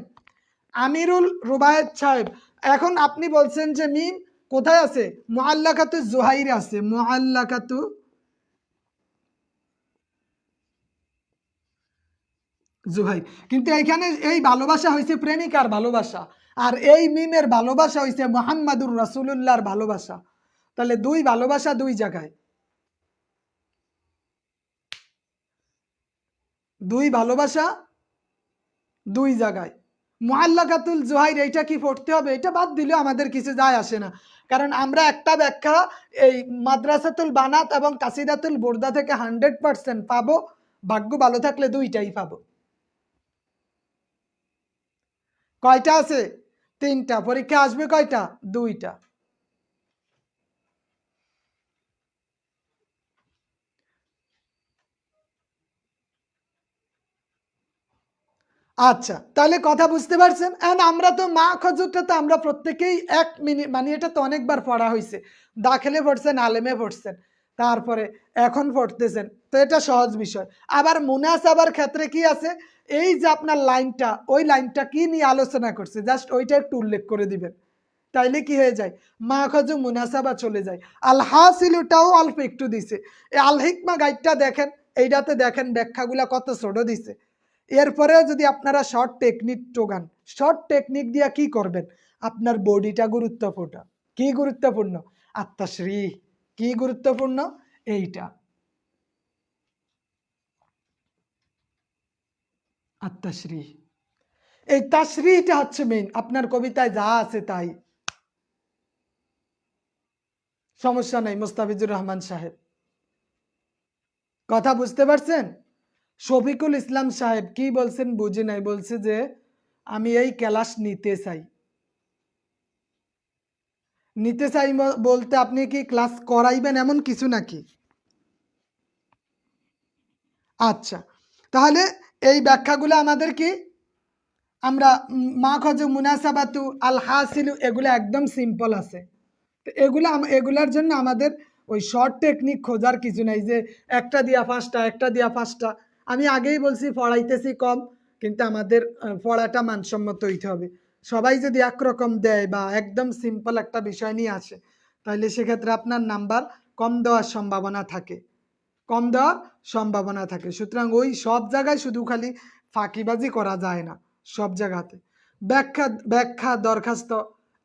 আমিরুল রুবায়েত সাহেব। এখন আপনি বলছেন যে মিম কোথায় আছে? মুআল্লাকাতু জুহাইর আছে, মুআল্লাকাতু জুহাইর। কিন্তু এইখানে এই ভালোবাসা হয়েছে প্রেমিকার ভালোবাসা, আর এই মিমের ভালোবাসা হয়েছে মুহাম্মাদুর রাসূলুল্লাহর ভালোবাসা। তাহলে দুই ভালোবাসা দুই জায়গায়, দুই ভালোবাসা দুই জায়গায়। মুআল্লাকাতুল জুহাইর এইটা কি পড়তে হবে? এটা বাদ দিলেও আমাদের কিছু যায় আসে না, কারণ আমরা একটা ব্যাখ্যা এই মাদ্রাসাতুল বানাত এবং কাসিদাতুল বুরদা থেকে 100% পাবো, ভাগ্য ভালো থাকলে দুইটাই পাবো। কয়টা আছে? 3টা। পরীক্ষা আসবে কয়টা? 2টা। আচ্ছা, তাহলে কথা বুঝতে পারছেন? এখন আমরা তো মা খজুরটা তো আমরা প্রত্যেকেই 1 মিনিট, মানে এটা তো অনেকবার পড়া হয়েছে, দাখিলে পড়ছেন, আলেমে পড়ছেন, তারপরে এখন পড়তেছেন, তো এটা সহজ বিষয়। আবার মুনাসাবার ক্ষেত্রে কি আছে? এই যে আপনার লাইনটা, ওই লাইনটা কি নিয়ে আলোচনা করছে, জাস্ট ওইটা একটু উল্লেখ করে দিবেন, তাইলে কি হয়ে যায়? মা খজু মুনাসাবা চলে যায়। আল হাসিলুটাও অল্প একটু দিছে। এই আল হিকমা গাইডটা দেখেন, এইটাতে দেখেন ব্যাখ্যাগুলা কত ছোট দিছে। এরপরেও যদি আপনারা শর্ট টেকনিক টোগান, শর্ট টেকনিক দিয়া কি করবেন? আপনার বডিটা গুরুত্বপূর্ণ। কি গুরুত্বপূর্ণ? আত্মাশ্রী। কি গুরুত্বপূর্ণ? এইটা আত্মাশ্রী, এই তাশ্রীটা হচ্ছে মেইন। আপনার কবিতায় যা আছে তাই, সমস্যা নাই মোস্তাফিজুর রহমান সাহেব। কথা বুঝতে পারছেন? শফিকুল ইসলাম সাহেব কি বলছেন বুঝি নাই, বলছে যে আমি এই ক্লাস নিতে চাই। নিতে চাই বলতে আপনি কি ক্লাস করাইবেন এমন কিছু নাকি? আচ্ছা, তাহলে এই ব্যাখ্যাগুলো আমাদের কি, আমরা মা খজ মুনাসাবাতু আল হাসিলু এগুলো একদম সিম্পল আছে। তো এগুলার জন্য আমাদের ওই শর্ট টেকনিক খোঁজার কিছু নাই যে একটা দিয়া 5টা, একটা দিয়া 5টা। আমি আগেই বলছি পড়াইতেছি কম, কিন্তু আমাদের পড়াটা মানসম্মত হইতে হবে। সবাই যদি একরকম দেয় বা একদম সিম্পল একটা বিষয় নিয়ে আসে, তাহলে সেক্ষেত্রে আপনার নাম্বার কম দেওয়ার সম্ভাবনা থাকে, কম দেওয়ার সম্ভাবনা থাকে। সুতরাং ওই সব জায়গায় শুধু খালি ফাঁকিবাজি করা যায় না, সব জায়গাতে ব্যাখ্যা ব্যাখ্যা দরখাস্ত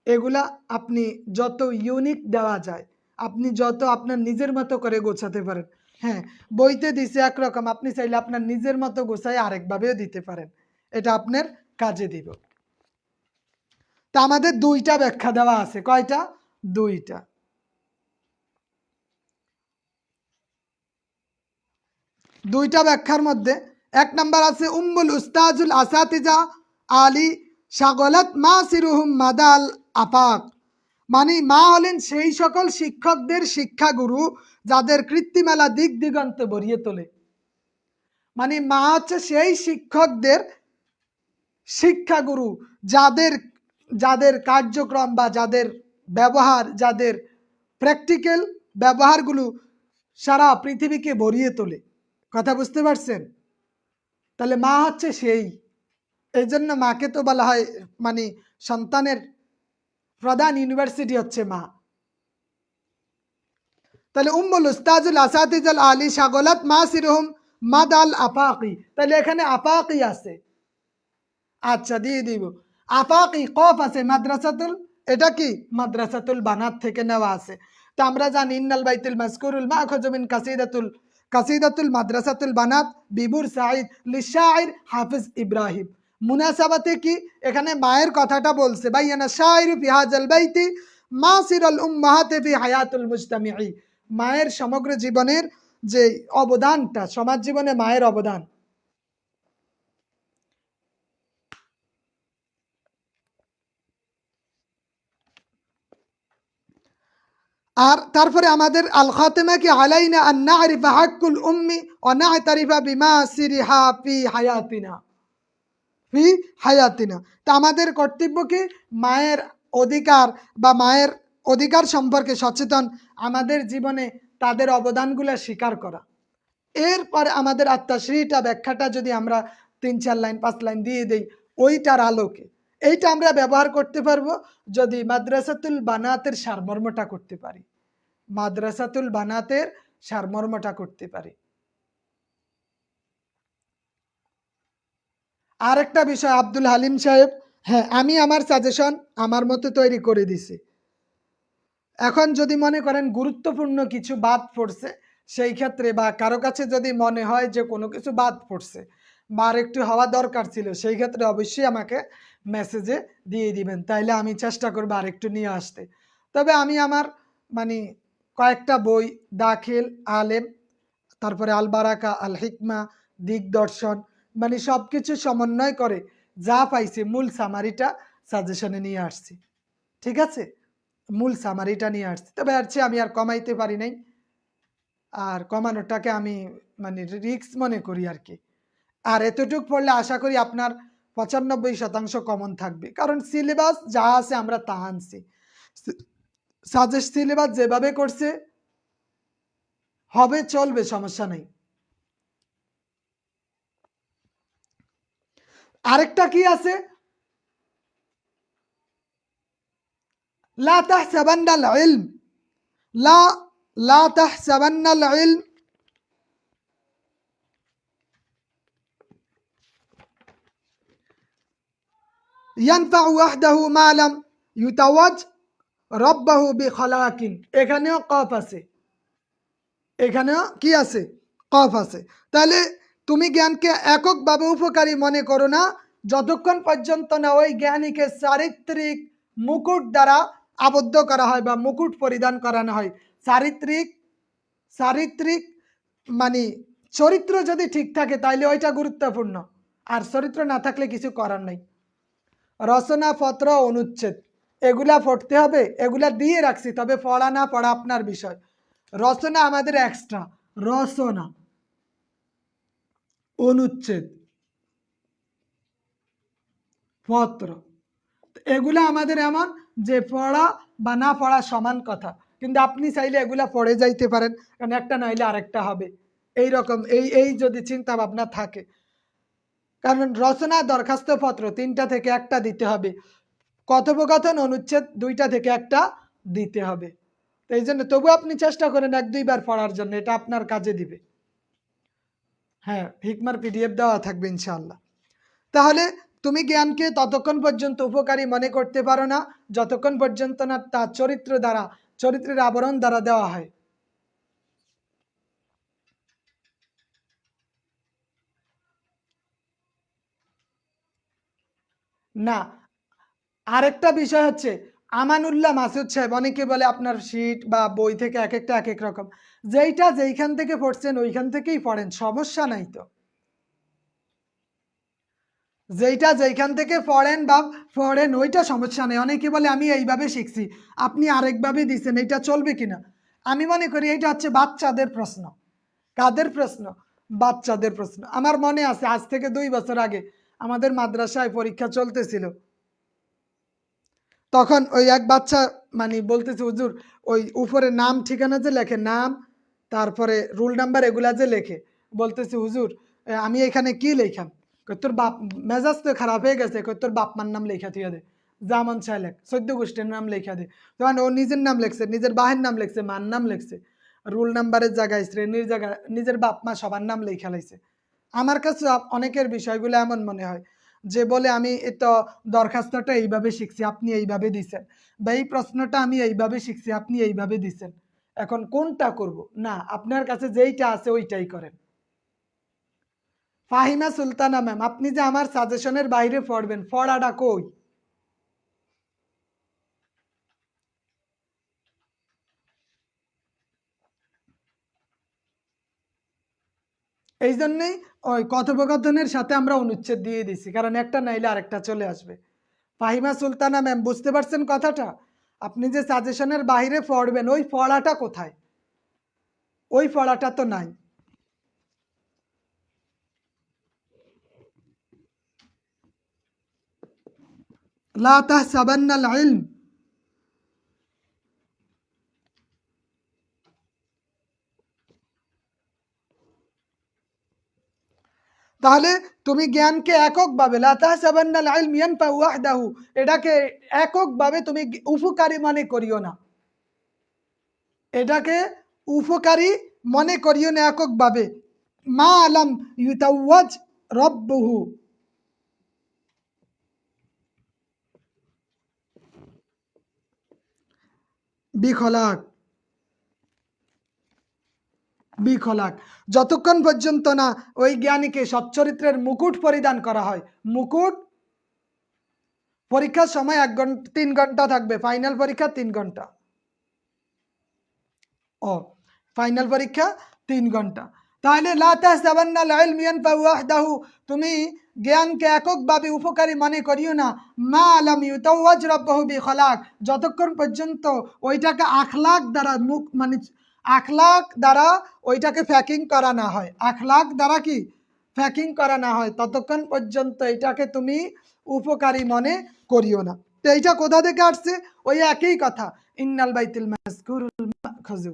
এগুলা আপনি যত ইউনিক দেওয়া যায়, আপনি যত আপনার নিজের মতো করে গোছাতে পারেন। হ্যাঁ, বইতে দিছে একরকম, আপনি চাইলে আপনার নিজের মতো গোছায় আরেকভাবেও দিতে পারেন, এটা আপনার কাজে দিব। তা আমাদের 2টা ব্যাখ্যা দেওয়া আছে, কয়টা? 2টা। 2টা ব্যাখ্যার মধ্যে 1 নাম্বার আছে উম্মুল উস্তাজুল আসাতিজা আলী শাগলাত মা সিরুহুম মাদাল আফাক। মানে মা হলেন সেই সকল শিক্ষকদের শিক্ষাগুরু যাদের কৃত্রিমেলা দিক দিগন্তে ভরিয়ে তোলে। মানে মা হচ্ছে সেই শিক্ষকদের শিক্ষাগুরু যাদের যাদের কার্যক্রম বা যাদের ব্যবহার, যাদের প্র্যাকটিক্যাল ব্যবহারগুলো সারা পৃথিবীকে ভরিয়ে তোলে। কথা বুঝতে পারছেন? তাহলে মা হচ্ছে সেই, এই জন্য মাকে তো বলা হয় মানে সন্তানের প্রধান ইউনিভার্সিটি হচ্ছে মা। তাহলে উম্মুল উস্তাজুল আসাতিজুল আলী শাগলাত মা সিরহুম মাদাল আফাকি, তাহলে এখানে আফাকি আছে। আচ্ছা, দিয়ে দিব আফাকি, কফ আছে, মাদ্রাসাতুল, এটা কি মাদ্রাসাতুল বানাত থেকে নেওয়া আছে। তো আমরা জানি ইন্নাল বাইতুল মাযকুরুল মাখুযু মিন কাসিদাতুল মাদ্রাসাতুল বানাত বিবুর সাঈদ লিশাইর হাফিজ ইব্রাহিম। মুনাসাবাতে কি, এখানে মায়ের কথাটা বলছে, বাইয়ানা শাইর ফি হাযাল বাইতি মাসিরাল উম্মাহাতি ফি হায়াতুল মুজতামিঈ। মায়ের সমগ্র জীবনের যে অবদানটা, সমাজ জীবনে মায়ের অবদান, আর তারপরে আমাদের আল খাতেমা কি আলাইনা আন নারিফা হাক্কুল উম্মি ওয়া না'তারিফা বিমাসিরিহা ফি হায়াতিনা। তা আমাদের কর্তব্য কি মায়ের অধিকার বা মায়ের অধিকার সম্পর্কে সচেতন, আমাদের জীবনে তাদের অবদানগুলো স্বীকার করা। এরপরে আমাদের আত্মাশ্রীটা ব্যাখ্যাটা যদি আমরা 3-4 লাইন 5 লাইন দিয়ে দেই ওইটার আলোকে, এইটা আমরা ব্যবহার করতে পারবো যদি মাদ্রাসাতুল বানাতের সারমর্মটা করতে পারি, মাদ্রাসাতুল বানাতের সারমর্মটা করতে পারি। আরেকটা বিষয় আব্দুল হালিম সাহেব, হ্যাঁ আমি আমার সাজেশন আমার মতো তৈরি করে দিছি। এখন যদি মনে করেন গুরুত্বপূর্ণ কিছু বাদ পড়ছে সেই ক্ষেত্রে, বা কারো কাছে যদি মনে হয় যে কোনো কিছু বাদ পড়ছে বা আর একটু হওয়া দরকার ছিল, সেই ক্ষেত্রে অবশ্যই আমাকে মেসেজে দিয়ে দিবেন, তাইলে আমি চেষ্টা করবো আর একটু নিয়ে আসতে। তবে আমি আমার মানে কয়েকটা বই, দাখিল, আলেম, তারপরে আল বারাকা, আল হিকমা, দিগদর্শন, মানে সব কিছু সমন্বয় করে যা পাইছি মূল সামারিটা সাজেশনে নিয়ে আসছি। ঠিক আছে, মূল সামারিটা নিয়ে আসছি। তবে আর চেয়ে আমি আর কমাইতে পারি নাই, আর কমানোটাকে আমি মানে রিস্ক মনে করি আর কি। আর এতটুক পড়লে আশা করি আপনার 95% কমন থাকবে, কারণ সিলেবাস যা আছে আমরা তা আনছি। সাজেস্ট সিলেবাস যেভাবে করছে হবে, চলবে, সমস্যা নেই। আরেকটা কি আছে, লা তাহসাবান্নাল ইলম, লা লা তাহসাবান্নাল ইলম ইয়ানফাউ ওয়াহদাহু মা লাম ইউতাওয়াজ রব্বাহু বিখলাকিন। এখানেও কফ আছে, এখানেও কি আছে, কফ আছে। তাহলে তুমি জ্ঞানকে এককভাবে উপকারী মনে করো না যতক্ষণ পর্যন্ত না ওই জ্ঞানীকে চারিত্রিক মুকুট দ্বারা আবদ্ধ করা হয় বা মুকুট পরিধান করানো হয়। চারিত্রিক চারিত্রিক মানে চরিত্র যদি ঠিক থাকে তাইলে ওইটা গুরুত্বপূর্ণ, আর চরিত্র না থাকলে কিছু করার নাই। রচনা, পত্র, অনুচ্ছেদ এগুলা পড়তে হবে, এগুলা দিয়ে রাখছি, তবে পড়া না পড়া আপনার বিষয়। রচনা আমাদের এক্সট্রা, রচনা, অনুচ্ছেদ, পত্র এগুলা আমাদের এমন যে পড়া বা না পড়া সমান কথা, কিন্তু আপনি চাইলে এগুলা পড়ে যাইতে পারেন, কারণ একটা নইলে আরেকটা হবে, এই রকম এই এই যদি চিন্তা ভাবনা থাকে। কারণ রচনা, দরখাস্ত পত্র 3টা থেকে একটা দিতে হবে, কথোপকথন, অনুচ্ছেদ 2টা থেকে একটা দিতে হবে। তো এই জন্য তবু আপনি চেষ্টা করেন 1-2 বার পড়ার জন্য, এটা আপনার কাজে দিবে। হ্যাঁ, হিকমার পিডিএফ দেওয়া থাকবে ইনশাআল্লাহ। তাহলে তুমি জ্ঞানকে ততক্ষণ পর্যন্ত উপকারী মনে করতে পারো না যতক্ষণ পর্যন্ত না তার চরিত্র দ্বারা, চরিত্রের আবরণ দ্বারা দেওয়া হয়। না, আরেকটা বিষয় হচ্ছে আমানুল্লাহ মাসুদ সাহেব, অনেকে বলে আপনার শীট বা বই থেকে এক একটা এক এক রকম, যেইটা যেইখান থেকে পড়ছেন ওইখান থেকেই পড়েন, সমস্যা নাই তো। যেইটা যেইখান থেকে পড়েন বা পড়েন ওইটা সমস্যা নেই। অনেকে বলে আমি এইভাবে শিখছি, আপনি আরেকভাবে দিচ্ছেন, এটা চলবে কিনা? আমি মনে করি এটা হচ্ছে বাচ্চাদের প্রশ্ন। কাদের প্রশ্ন? বাচ্চাদের প্রশ্ন। আমার মনে আছে আজ থেকে 2 বছর আগে আমাদের মাদ্রাসায় পরীক্ষা চলতেছিল, তখন ওই এক বাচ্চা মানে বলতেছে হুজুর ওই উপরে নাম ঠিকানা যে লেখে, নাম তারপরে রুল নাম্বার এগুলা যে লেখে, বলতেছে হুজুর আমি এখানে কি লেখাম? কই তোর বাপ, মেজাজ তো খারাপ হয়ে গেছে, কই তোর বাপ মার নাম লেখা থুয়া দে, জামান চাই লেখ, 14 গোষ্ঠীর নাম লেখা দে। তখন ও নিজের নাম লেখছে, নিজের বাহের নাম লেখছে, মার নাম লেখছে, রুল নাম্বারের জায়গায় শ্রেণীর জায়গায় নিজের বাপ মা সবার নাম লেখা লাইছে। আমার কাছে অনেকের বিষয়গুলো এমন মনে হয় যে বলে আমি তো দরখাস্তটা এইভাবে শিখছি আপনি এইভাবে দিছেন, বা এই প্রশ্নটা আমি এইভাবে শিখছি আপনি এইভাবে দিছেন, এখন কোনটা করব? না, আপনার কাছে যেইটা আছে ওইটাই করেন। ফাহিমা সুলতানা ম্যাম, আপনি যে আমার সাজেশনের বাইরে পড়বেন, পড়াটা কই? এই জন্যই ওই কথোপকথনের সাথে আমরা অনুচ্ছেদ দিয়ে দিছি, কারণ একটা নাইলে আরেকটা চলে আসবে। ফাহিমা সুলতানা ম্যাম, বুঝতে পারছেন কথাটা? আপনি যে সাজেশনের বাইরে পড়বেন ওই পড়াটা কোথায়? ওই পড়াটা তো নাই। লা তাহসাবান্নাল ইলম, তাহলে তুমি জ্ঞানকে এককভাবে, লা তাহসাবান্নাল ইলম ইয়ানফাউ ওয়াহদাহু, এটাকে এককভাবে তুমি উপকারী মনে করিও না, এটাকে উপকারী মনে করিও না এককভাবে। মা আলাম ইউতাওয়াজ রব্বুহু, বিখলাক বিখলাক, যতক্ষণ পর্যন্ত না ওই জ্ঞানীকে সচ্চরিত্রের মুকুট পরিধান করা হয়। মুকুট, পরীক্ষার সময় 1 ঘন্টা 3 ঘন্টা থাকবে, ফাইনাল পরীক্ষা 3 ঘন্টা। ও, ফাইনাল পরীক্ষা 3 ঘন্টা। তাহলে লা তাহসাবান্নাল ইলম ইয়ানফাউ ওয়াহদাহু, তুমি জ্ঞানকে এককভাবে উপকারী মনে করিও না। মা লাম ইউতাওয়াজ রাব্বাহু বিখলাক, যতক্ষণ পর্যন্ত ওইটাকে আখলাক দ্বারা মানে আখলাক দ্বারা ওইটাকে প্যাকিং করা না হয়, আখলাক দ্বারা কি প্যাকিং করা না হয়, ততক্ষণ পর্যন্ত এটাকে তুমি উপকারী মনে করিও না। তো এইটা কোথা থেকে আসছে? ওই একই কথা, ইন্নাল বাইতুল মাযকুরুল মাখযু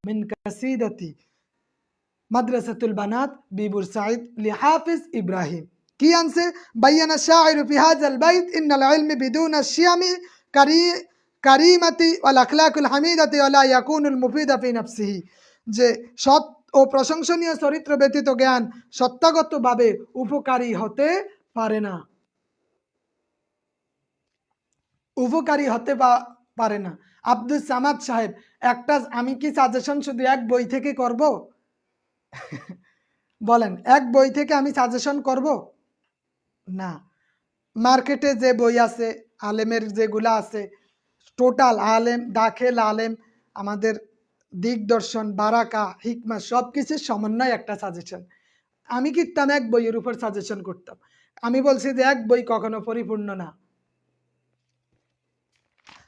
মিন কাসিদাতি মাদ্রাসাতুল বানাত বিবুরসাইদ লিহাফিজ ইব্রাহিম। কি আনছে? বাইয়ানা শাইরু ফি হাযাল বাইত ইন্নাল ইলমি বিদুনা শিয়ামি কারিমাতি ওয়াল আখলাকুল হামিদাতি ওয়ালা ইয়াকুনুল মুফিদা ফি নাফসিহি, যে সৎ ও প্রশংসনীয় চরিত্র ব্যতীত জ্ঞান সত্তাগতভাবে উপকারী হতে পারে না, উপকারী হতে পারে না। আব্দুল সামাদ সাহেব, একটা আমি কি সাজেশন শুধু এক বই থেকে করব? বলেন, এক বই থেকে আমি সাজেশন করব? না। মার্কেটে যে বই আছে, আলেমের যেগুলা আছে, টোটাল আলেম, দাখেল আলেম, আমাদের দিগদর্শন, বারাকা, হিকমা, সব কিছুর সমন্বয় একটা সাজেশন। আমি কিনতাম এক বইয়ের উপর সাজেশন করতাম। আমি বলছি যে এক বই কখনো পরিপূর্ণ না।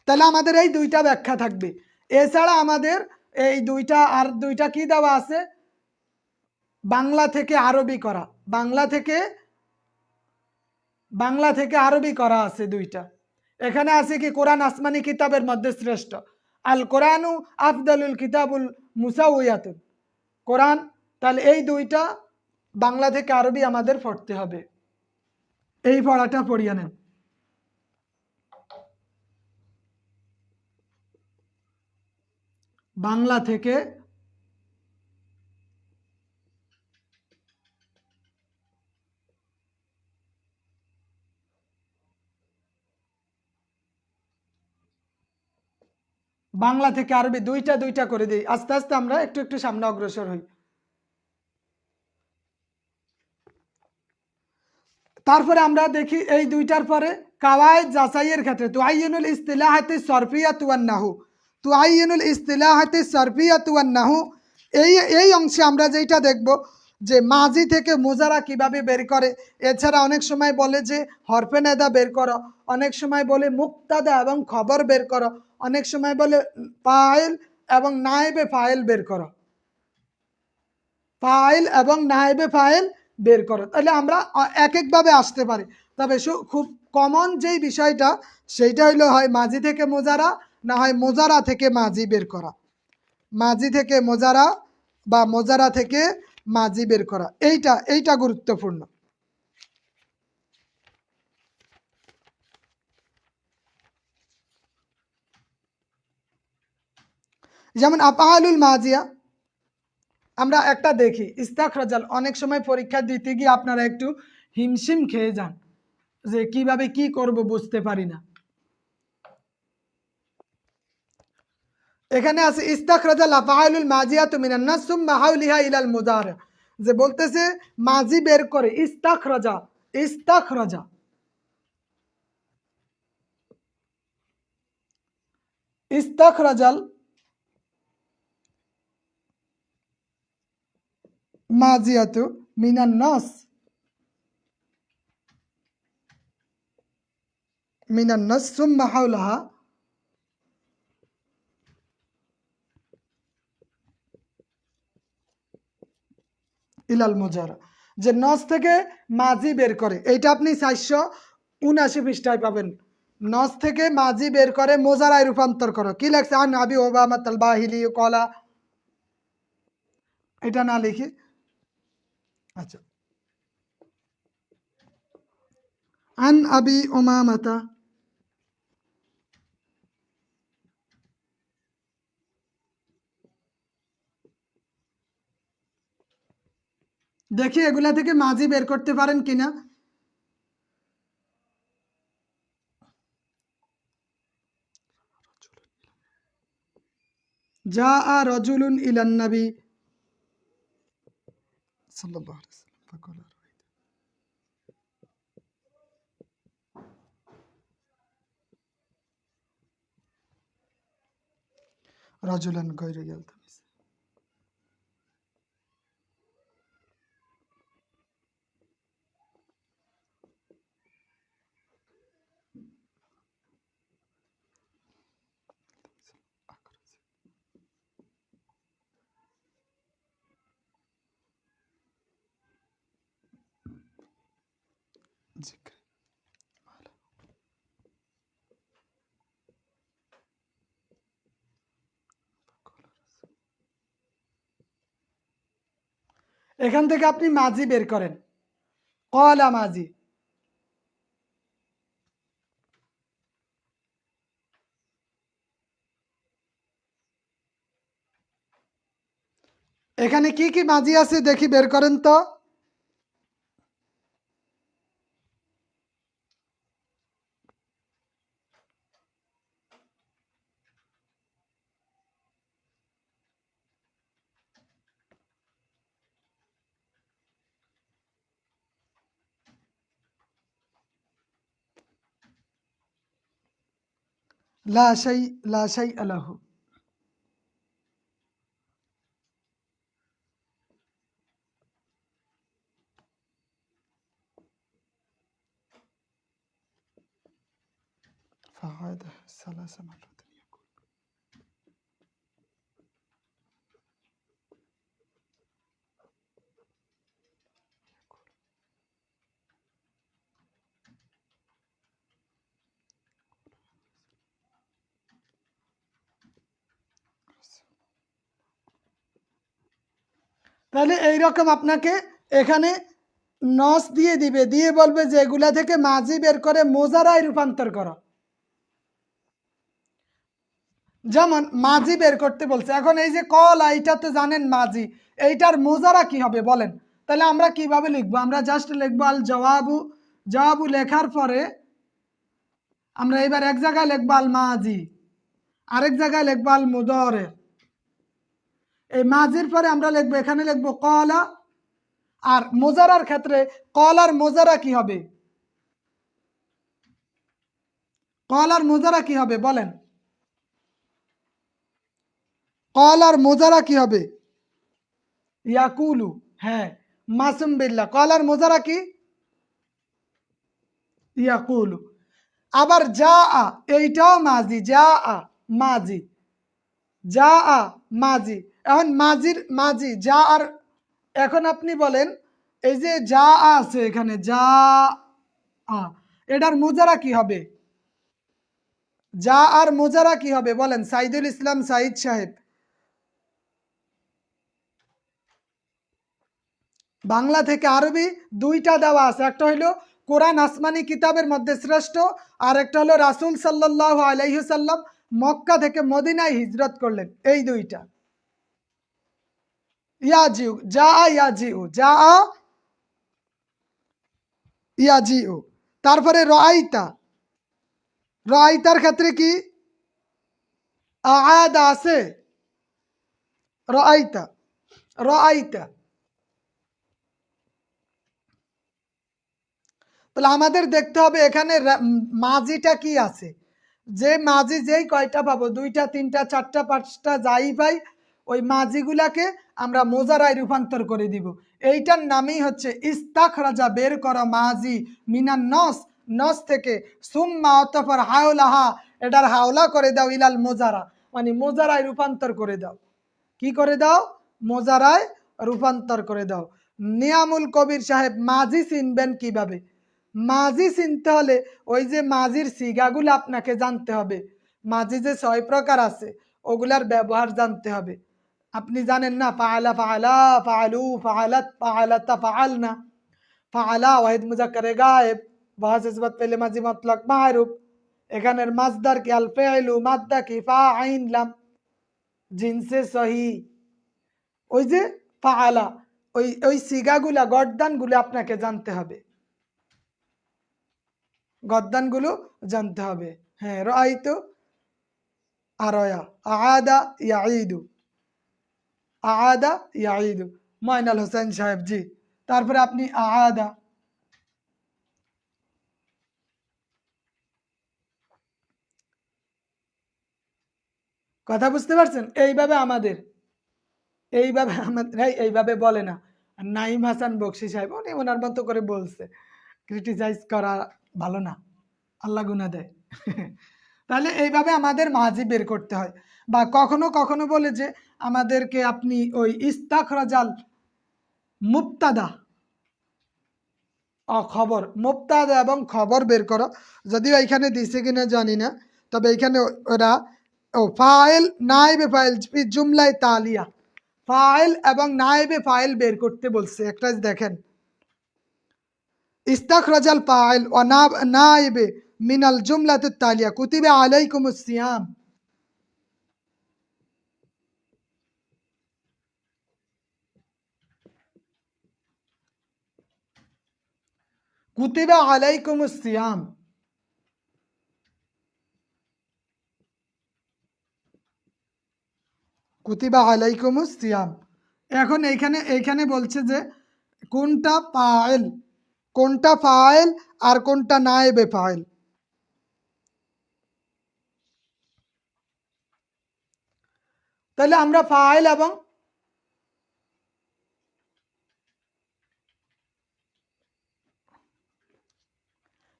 তাহলে আমাদের এই দুইটা ব্যাখ্যা থাকবে। এছাড়া আমাদের এই দুইটা, আর দুইটা কি দেওয়া আছে? বাংলা থেকে আরবি করা, বাংলা থেকে আরবি করা আছে দুইটা। এখানে আছে কি, কোরআন আসমানি কিতাবের মধ্যে শ্রেষ্ঠ, আল কোরআনু আফদালুল কিতাবুল মুসাউয়াতুন, কোরআন। তাহলে এই দুইটা বাংলা থেকে আরবি আমাদের পড়তে হবে। এই পড়াটা পড়িয়ে নেন। বাংলা থেকে আরবি দুইটা দুইটা করে দিই, আস্তে আস্তে আমরা একটু একটু সামনে অগ্রসর হই। তারপরে আমরা দেখি এই দুইটার পরে কাওয়ায়েদ যাচাইয়ের ক্ষেত্রে তুআইয়িনুল ইসতিলাহাতি সরফিয়াতু ওয়ান নাহু, তুআইয়িনুল ইসতিলাহাতি সরফিয়াতু ওয়ান নাহু, এই এই অংশে আমরা যেটা দেখব যে মাজি থেকে মুজারা কিভাবে বের করে। এছাড়া অনেক সময় বলে যে হরফে নেদা বের করো, অনেক সময় বলে মুক্তাদা এবং খবর বের করো, অনেক সময় বলে ফাইল এবং নায়েবে ফাইল বের করো, ফাইল এবং নায়েবে ফাইল বের করো। তাহলে আমরা এক একভাবে আসতে পারি, তবে খুব কমন যেই বিষয়টা সেইটা হইলো হয় মাজি থেকে মোজারা, না হয় মোজারা থেকে মাজি বের করা, মাজি থেকে মোজারা বা মোজারা থেকে মাজি বের করা, এইটা এইটা গুরুত্বপূর্ণ। যেমন আফআলুল মাজিয়া আমরা একটা দেখি, ইস্তাখরাজাল, অনেক সময় পরীক্ষা দিতে গিয়ে আপনারা একটু হিমশিম খেয়ে যান যে কিভাবে কি করব বুঝতে পারি না। এখানে আছে ইস্তাখরাজাল আফআলুল মাজিয়াতু মিনান নাস সুম্মা হাউলিহা ইলাল মুদারি, যে বলতেছে মাজি বের করে, ইস্তাখরাজা, ইস্তাখরাজা, ইস্তাখরাজাল মাজিয়াতু মিনান নাস, মিনান নাস সুম্মা হাউলাহা ইলাল মুজারা, যে নস থেকে মাজি বের করে, এইটা আপনি 479 পৃষ্ঠায় পাবেন। নস থেকে মাজি বের করে মোজারায় রূপান্তর করো। কি লেখছে? আন আবি ওবামাত আল বাহিলি কলা, এটা না লিখি, আচ্ছা, আন আবি উমামাতা, দেখি এগুলা থেকে মাজি বের করতে পারেন কিনা। যা আ রজুলুন ইলান নবী সাল্লাল্লাহু আলাইহি ওয়াসাল্লাম ফাকালা রাজুলান গায়রা ইয়ালতামিস। জিক্র এখান থেকে আপনি মাজি বের করেন, কলা মাজি। এখানে কি কি মাজি আছে দেখি, বের করেন তো। লা শাই, লা শাই আলাহু, فعاد ثلاث مرات يقول তাহলে এইরকম আপনাকে এখানে নস দিয়ে দিবে, দিয়ে বলবে যে এগুলা থেকে মাজি বের করে মোজারায় রূপান্তর করো। যেমন মাজি বের করতে বলছে, এখন এই যে কলা, এইটা তো জানেন মাজি, এইটার মোজারা কি হবে বলেন। তাহলে আমরা কিভাবে লিখবো? আমরা জাস্ট লিখবো আল জওয়াবু, জওয়াবু লেখার পরে আমরা এবার এক জায়গায় লিখবো আল মাজি, আরেক জায়গায় লিখবো আল মুদারে। এই মাজির পরে আমরা লিখবো, এখানে লিখবো কলা। আর মোজারার ক্ষেত্রে কলার মোজারা কি হবে? কলার মোজারা কি হবে বলেন? কলার মোজারা কি হবে? ইয়াকুলু, হ্যাঁ, মাসুম বিল্লাহ, কলার মোজারা কি? ইয়াকুলু। আবার যা আ, এইটাও মাজি, যা আ মাজি, যা আ মাজি। এখন মাজির মাজি যা, আর এখন আপনি বলেন এই যে যা আ আছে এখানে, যা আ, এটার মোজারা কি হবে? যা আর মোজারা কি হবে বলেন সাইদুল ইসলাম সাইদ সাহেব? বাংলা থেকে আরবি দুইটা দেওয়া আছে, একটা হইলো কোরআন আসমানি কিতাবের মধ্যে শ্রেষ্ঠ, আর একটা হলো রাসূল সাল্লাল্লাহু আলাইহি সাল্লাম মক্কা থেকে মদিনায় হিজরত করলেন, এই দুইটা। ইয়াজিউ, যা ইয়াজিউ, যা ইয়াজিউ। তারপরে রাআইতা, রাআইতার ক্ষেত্রে কি আআদা আছে? রাআইতা, রাআইতা। তাহলে আমাদের দেখতে হবে এখানে মাজিটা কি আছে, যে মাজি যেই কয়টা পাবো, দুইটা তিনটা চারটা পাঁচটা যাই পাই, ওই মাজিগুলাকে আমরা মোজারায় রূপান্তর করে দিব। এইটার নামই হচ্ছে ইস্তাখরাজা, বের করা মাজি, মিনান নস, নস থেকে, সুম্মা অতঃপর হাওলাহা, এটার হাওলা করে দাও, ইলাল মোজারা, মানে মোজারায় রূপান্তর করে দাও। কি করে দাও? মোজারায় রূপান্তর করে দাও। নিয়ামুল কবির সাহেব মাঝি চিনবেন কিভাবে? মাঝি চিনতে হলে ওই যে মাঝির সিগাগুলো আপনাকে জানতে হবে। মাঝি যে 6 প্রকার আছে ওগুলার ব্যবহার জানতে হবে। আপনি জানেন না ফাআলা ফাআলা ফাআলু ফাআলাত ফাআলাতা ফাআলনা। ফাআলা ওয়াহিদ মুজাক্কারে গায়েব, বহাস ইসবাত পেলে মাঝি মতলক মারুফ। এখানের মাসদার কি আল ফাইলু, মাদ্দা কি ফাআইন লাম, জিনসে সহি। ওই যে ফাআলা ওই ওই সিগাগুলা গর্দানগুলো আপনাকে জানতে হবে, গর্দানগুলো জানতে হবে। হ্যাঁ, রাআইতু আরায়া, আআদা ইয়াঈদু, আআদা ইয়াঈদু। ময়নাল হোসেন সাহেব, জি। তারপরে আপনি আআদা, কথা বুঝতে পারছেন? এইভাবে আমাদের এইভাবে বলে না। আর নাইম হাসান বকশি সাহেব উনি ওনার মতো করে বলছে, ক্রিটিসাইজ করা ভালো না, আল্লাহ গুনাহ দেয়। তাহলে এইভাবে আমাদের মাঝি বের করতে হয়। বা কখনো কখনো বলে যে আমাদেরকে আপনি ওই ইস্তাখরাজাল মুবতাদা খবর, মুবতাদা এবং খবর বের করো। যদিও এখানে দিছে কিনা জানি না, তবে এখানে ওরা ফাইল নাইবে ফাইল জুমলায় তালিয়া, ফাইল এবং নাইবে ফাইল বের করতে বলছে। একটা দেখেন, ইস্তাখরাজাল ফাইল ও নাইবে মিনাল জুমলাতুত তালিয়া কুতিবা আলাইকুমুস সিয়াম। কুতিবা আলাইকুমুস সিয়াম, কুতিবা আলাইকুমুস সিয়াম। এখন এইখানে বলছে যে কোনটা ফাইল, কোনটা ফাইল আর কোনটা নায়েবে ফাইল। তাহলে আমরা ফাইল এবং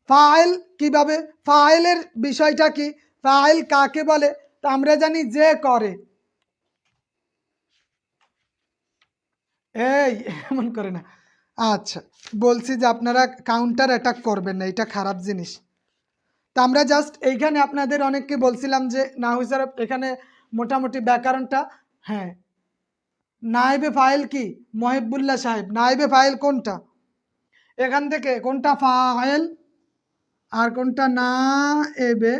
ফাইল কিভাবে, ফাইলের বিষয়টা কি, ফাইল কাকে বলে? তা আমরা জানি যে করে। এই এমন করে না। আচ্ছা, বলছি যে আপনারা কাউন্টার অ্যাটাক করবেন না, এটা খারাপ জিনিস। তা আমরা জাস্ট এইখানে আপনাদের অনেককে বলছিলাম যে নাহু স্যার এখানে মোটামুটি ব্যাকরণটা, হ্যাঁ। নায়েবে ফাইল কি? মহিবুল্লাহ সাহেব, নায়েবে ফাইল কোনটা? এখান থেকে কোনটা ফাইল আর কোনটা নায়েবে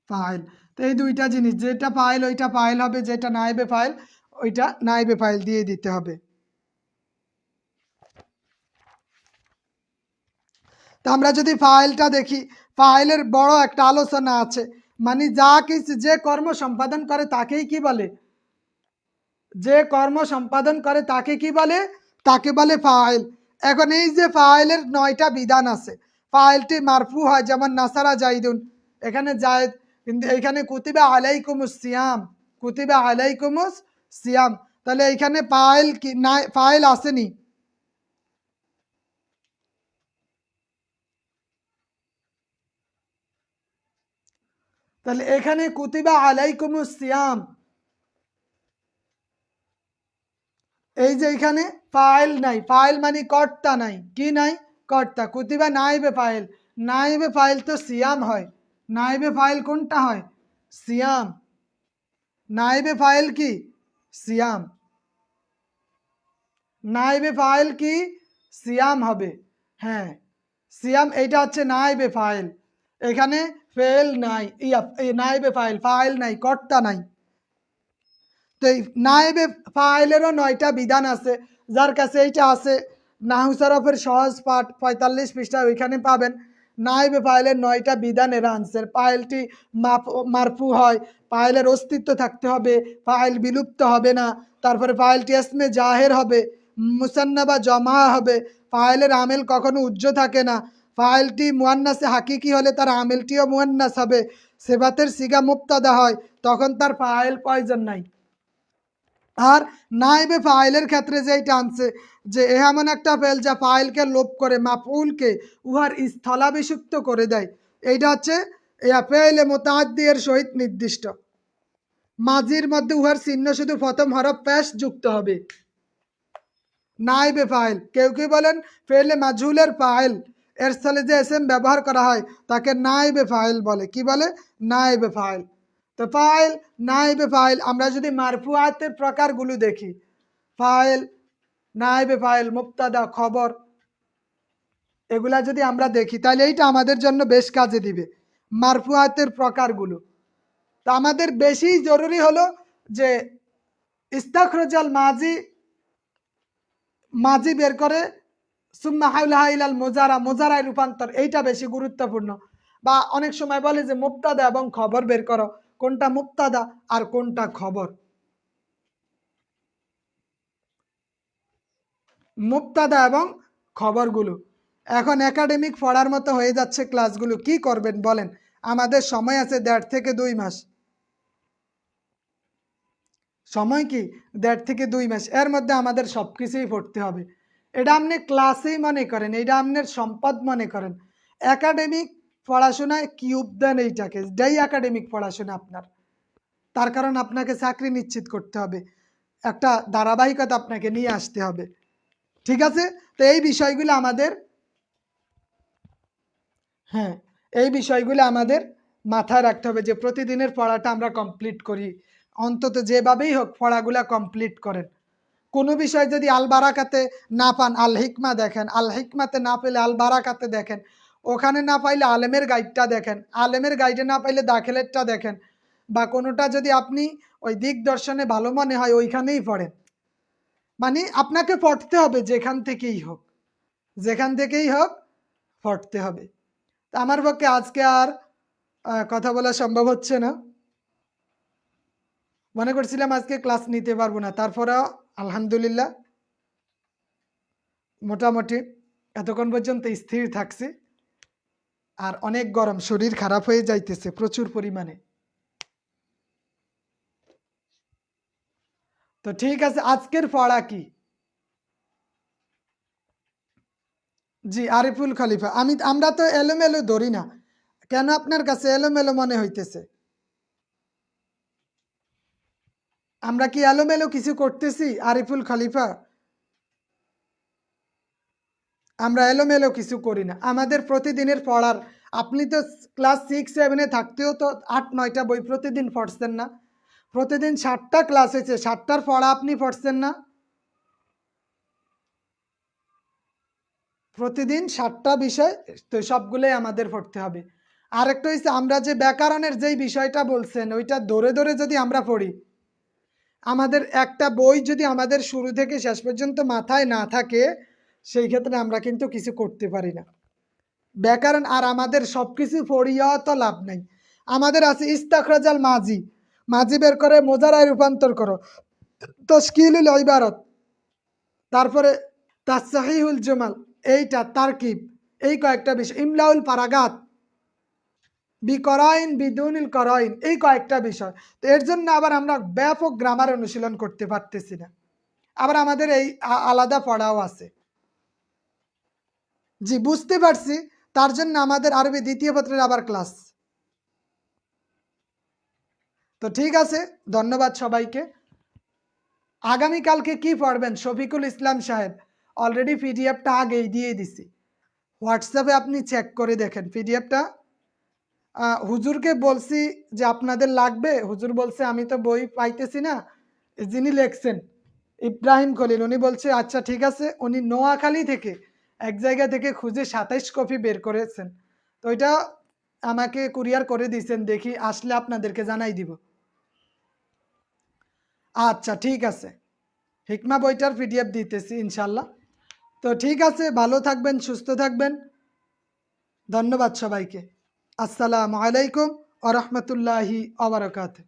ফাইল। তো এই দুইটা জিনিস, যেটা ফাইল ওইটা ফাইল হবে, যেটা নায়েবে ফাইল ওইটা নায়েবে ফাইল দিয়ে দিতে হবে। তো আমরা যদি ফাইলটা দেখি, ফাইলের বড় একটা আলোচনা আছে, মানে যা কিছু যে কর্ম সম্পাদন করে তাকেই কি বলে? যে কর্ম সম্পাদন করে তাকে কি বলে? তাকে বলে ফাইল। এখন এই যে ফাইলের 9টা বিধান আছে। ফাইলটি মারফু হয়, যেমন নাসারা জাইদুন, এখানে জায়েদ, কিন্তু এইখানে কুতিবা আলাইকুমুস সিয়াম, কুতিবা আলাইকুমুস সিয়াম। তাহলে এইখানে ফাইল কি না, ফাইল আসেনি। তাহলে এখানে কুতিবা আলাইকুমুস সিয়াম, এই যে এখানে ফাইল নাই, ফাইল মানে কর্তা নাই, কি নাই? কর্তা। কুতিবা নাইবে ফাইল, নাইবে ফাইল তো সিয়াম হয়। নাইবে ফাইল কোনটা হয়? সিয়াম। নাইবে ফাইল কি? সিয়াম। নাইবে ফাইল কি? সিয়াম হবে। হ্যাঁ, সিয়াম এইটা হচ্ছে নাইবে ফাইল। এখানে ফেল নাই, নাইবে ফাইল, ফাইল নাই, কর্তা নাই। তো এই নায়েবে ফাইলেরও 9টা বিধান আছে। যার কাছে এইটা আছে নাহু সরফের সহজ পাঠ 45 পৃষ্ঠা, ওইখানে পাবেন নায়েবে ফাইলের 9টা বিধান এরা আনসার। ফাইলটি মারফু হয়, ফাইলের অস্তিত্ব থাকতে হবে, ফাইল বিলুপ্ত হবে না, তারপরে ফাইলটি ইসমে জাহের হবে, মুসান্না বা জমা হবে, ফাইলের আমেল কখনো উজ্জ্ব থাকে না, ফাইলটি মুয়ান্নাসে হাকিকি হলে তার আমেলটিও মুয়ান্নাস হবে, সেবাতের সিগা মুবতাদা হয়, তখন তার ফাইল প্রয়োজন নাই। আর নাইবে ফাইলের ক্ষেত্রে যেটা আনছে যে এমন একটা ফেল যা ফাইলকে লোপ করে মাফউলকে উহার স্থলাভিষিক্ত করে দেয়, এইটা হচ্ছে ফেলে মোতাদ্দি এর সহিত নির্দিষ্ট। মাজির মধ্যে উহার চিহ্ন শুধু প্রথম হরফ পেশ যুক্ত হবে। নাইবে ফাইল, কেউ কেউ বলেন ফেলে মাজহুলের ফাইল এর স্থলে যে এসএম ব্যবহার করা হয় তাকে নাইবে ফাইল বলে। কি বলে? নাইবে ফাইল। তো ফাইল, নাইবে ফাইল, আমরা যদি মারফুআতের প্রকারগুলো দেখি, ফাইল, নাইবে ফাইল, মুবতাদা, খবর, এগুলা যদি আমরা দেখি তাহলে এইটা আমাদের জন্য বেশ কাজে দিবে, মারফুআতের প্রকারগুলো। তো আমাদের বেশি জরুরি হলো যে ইস্তাখরাজাল মাজি, মাজি বের করে সুম্মা হাউলাহা ইলাল মুজারা, মুজারায় রূপান্তর, এইটা বেশি গুরুত্বপূর্ণ। বা অনেক সময় বলে যে মুবতাদা এবং খবর বের করো, কোনটা মুবতাদা আর কোনটা খবর। মুবতাদা এবং খবরগুলো এখন একাডেমিক পড়ার মতো হয়ে যাচ্ছে ক্লাসগুলো। কি করবেন বলেন? আমাদের সময় আছে 1.5 থেকে 2 মাস। সময় কি 1.5 থেকে 2 মাস, এর মধ্যে আমাদের সব কিছুই পড়তে হবে। এটা আপনি ক্লাসেই মনে করেন, এটা আপনার সম্পদ মনে করেন। একাডেমিক পড়াশোনায় কিউব দেন এইটাকে, যেই একাডেমিক পড়াশোনা আপনার, তার কারণ আপনাকে চাকরি নিশ্চিত করতে হবে, একটা ধারাবাহিকতা আপনাকে নিয়ে আসতে হবে। ঠিক আছে? তো এই বিষয়গুলো আমাদের, হ্যাঁ, এই বিষয়গুলো আমাদের মাথায় রাখতে হবে যে প্রতিদিনের পড়াটা আমরা কমপ্লিট করি, অন্তত যেভাবেই হোক পড়াগুলা কমপ্লিট করেন। কোনো বিষয় যদি আল বারাকাতে না পান, আল হিকমা দেখেন, আল হিকমাতে না পেলে আল বারাকাতে দেখেন, ওখানে না পাইলে আলেমের গাইডটা দেখেন, আলেমের গাইডে না পাইলে দাখিলেরটা দেখেন, বা কোনোটা যদি আপনি ওই দিক দর্শনে ভালো মনে হয় ওইখানেই পড়েন। মানে আপনাকে পড়তে হবে যেখান থেকেই হোক, যেখান থেকেই হোক পড়তে হবে। তা আমার পক্ষে আজকে আর কথা বলা সম্ভব হচ্ছে না, মনে করছিলাম আজকে ক্লাস নিতে পারবো না, তারপরেও আলহামদুলিল্লাহ মোটামুটি এতক্ষণ পর্যন্ত স্থির থাকছি। আর অনেক গরম, শরীর খারাপ হয়ে যাইতেছে প্রচুর পরিমাণে। তো ঠিক আছে, আজকের পড়া কি? জি, আরিফুল খলিফা। আমরা তো এলোমেলো ধরি না, কেন আপনার কাছে এলোমেলো মনে হইতেছে? আমরা কি এলোমেলো কিছু করতেছি? আরিফুল খলিফা, আমরা এলোমেলো কিছু করি না। আমাদের প্রতিদিনের পড়ার, আপনি তো ক্লাস 6-7-এ থাকতেও তো 8-9টা বই প্রতিদিন পড়ছেন না? প্রতিদিন 7টা ক্লাস হয়েছে, 7টার পড়া আপনি পড়ছেন না? প্রতিদিন 7টা বিষয়, তো সবগুলোই আমাদের পড়তে হবে। আরেকটা হচ্ছে আমরা যে ব্যাকরণের যেই বিষয়টা বলছেন ওইটা ধরে ধরে যদি আমরা পড়ি, আমাদের একটা বই যদি আমাদের শুরু থেকে শেষ পর্যন্ত মাথায় না থাকে, সেই ক্ষেত্রে আমরা কিন্তু কিছু করতে পারি না। ব্যাকরণ আর আমাদের সব কিছু পড়িয়াও তো লাভ নাই। আমাদের আছে ইস্তাখরাজাল মাজি, মাজি বের করে মোজারায় রূপান্তর করো, তশকিলুল ইবারত, তারপরে তাসহিহুল জুমাল, এইটা তারকিব, এই কয়েকটা বিষয়, ইমলাউল পারাগাত, বিকরাইন বিদুনিল করাইন, এই কয়েকটা বিষয়। তো এর জন্য আবার আমরা ব্যাপক গ্রামার অনুশীলন করতে পারতেছি না, আবার আমাদের এই আলাদা পড়াও আছে। জি, বুঝতে পারছি, তার জন্য আমাদের আরবি দ্বিতীয় পত্রের আবার ক্লাস। তো ঠিক আছে, ধন্যবাদ সবাইকে। আগামীকালকে কি পড়বেন? শফিকুল ইসলাম সাহেব অলরেডি পিডিএফটা আগেই দিয়ে দিছি, হোয়াটসঅ্যাপে আপনি চেক করে দেখেন পিডিএফটা। হুজুরকে বলছি যে আপনাদের লাগবে, হুজুর বলছে আমি তো বই পাইতেছি না। যিনি লেখছেন ইব্রাহিম খলিল, উনি বলছে আচ্ছা ঠিক আছে, উনি নোয়াখালী থেকে এক জায়গা থেকে খুঁজে 27 কপি বের করেছেন, তো ওইটা আমাকে কুরিয়ার করে দিয়েছেন, দেখি আসলে আপনাদেরকে জানাই দিব। আচ্ছা ঠিক আছে, হিকমা বইটার পিডিএফ দিতেছি ইনশাল্লাহ। তো ঠিক আছে, ভালো থাকবেন, সুস্থ থাকবেন, ধন্যবাদ সবাইকে। আসসালামু আলাইকুম ওয়া রাহমাতুল্লাহি ওয়া বারাকাতুহু।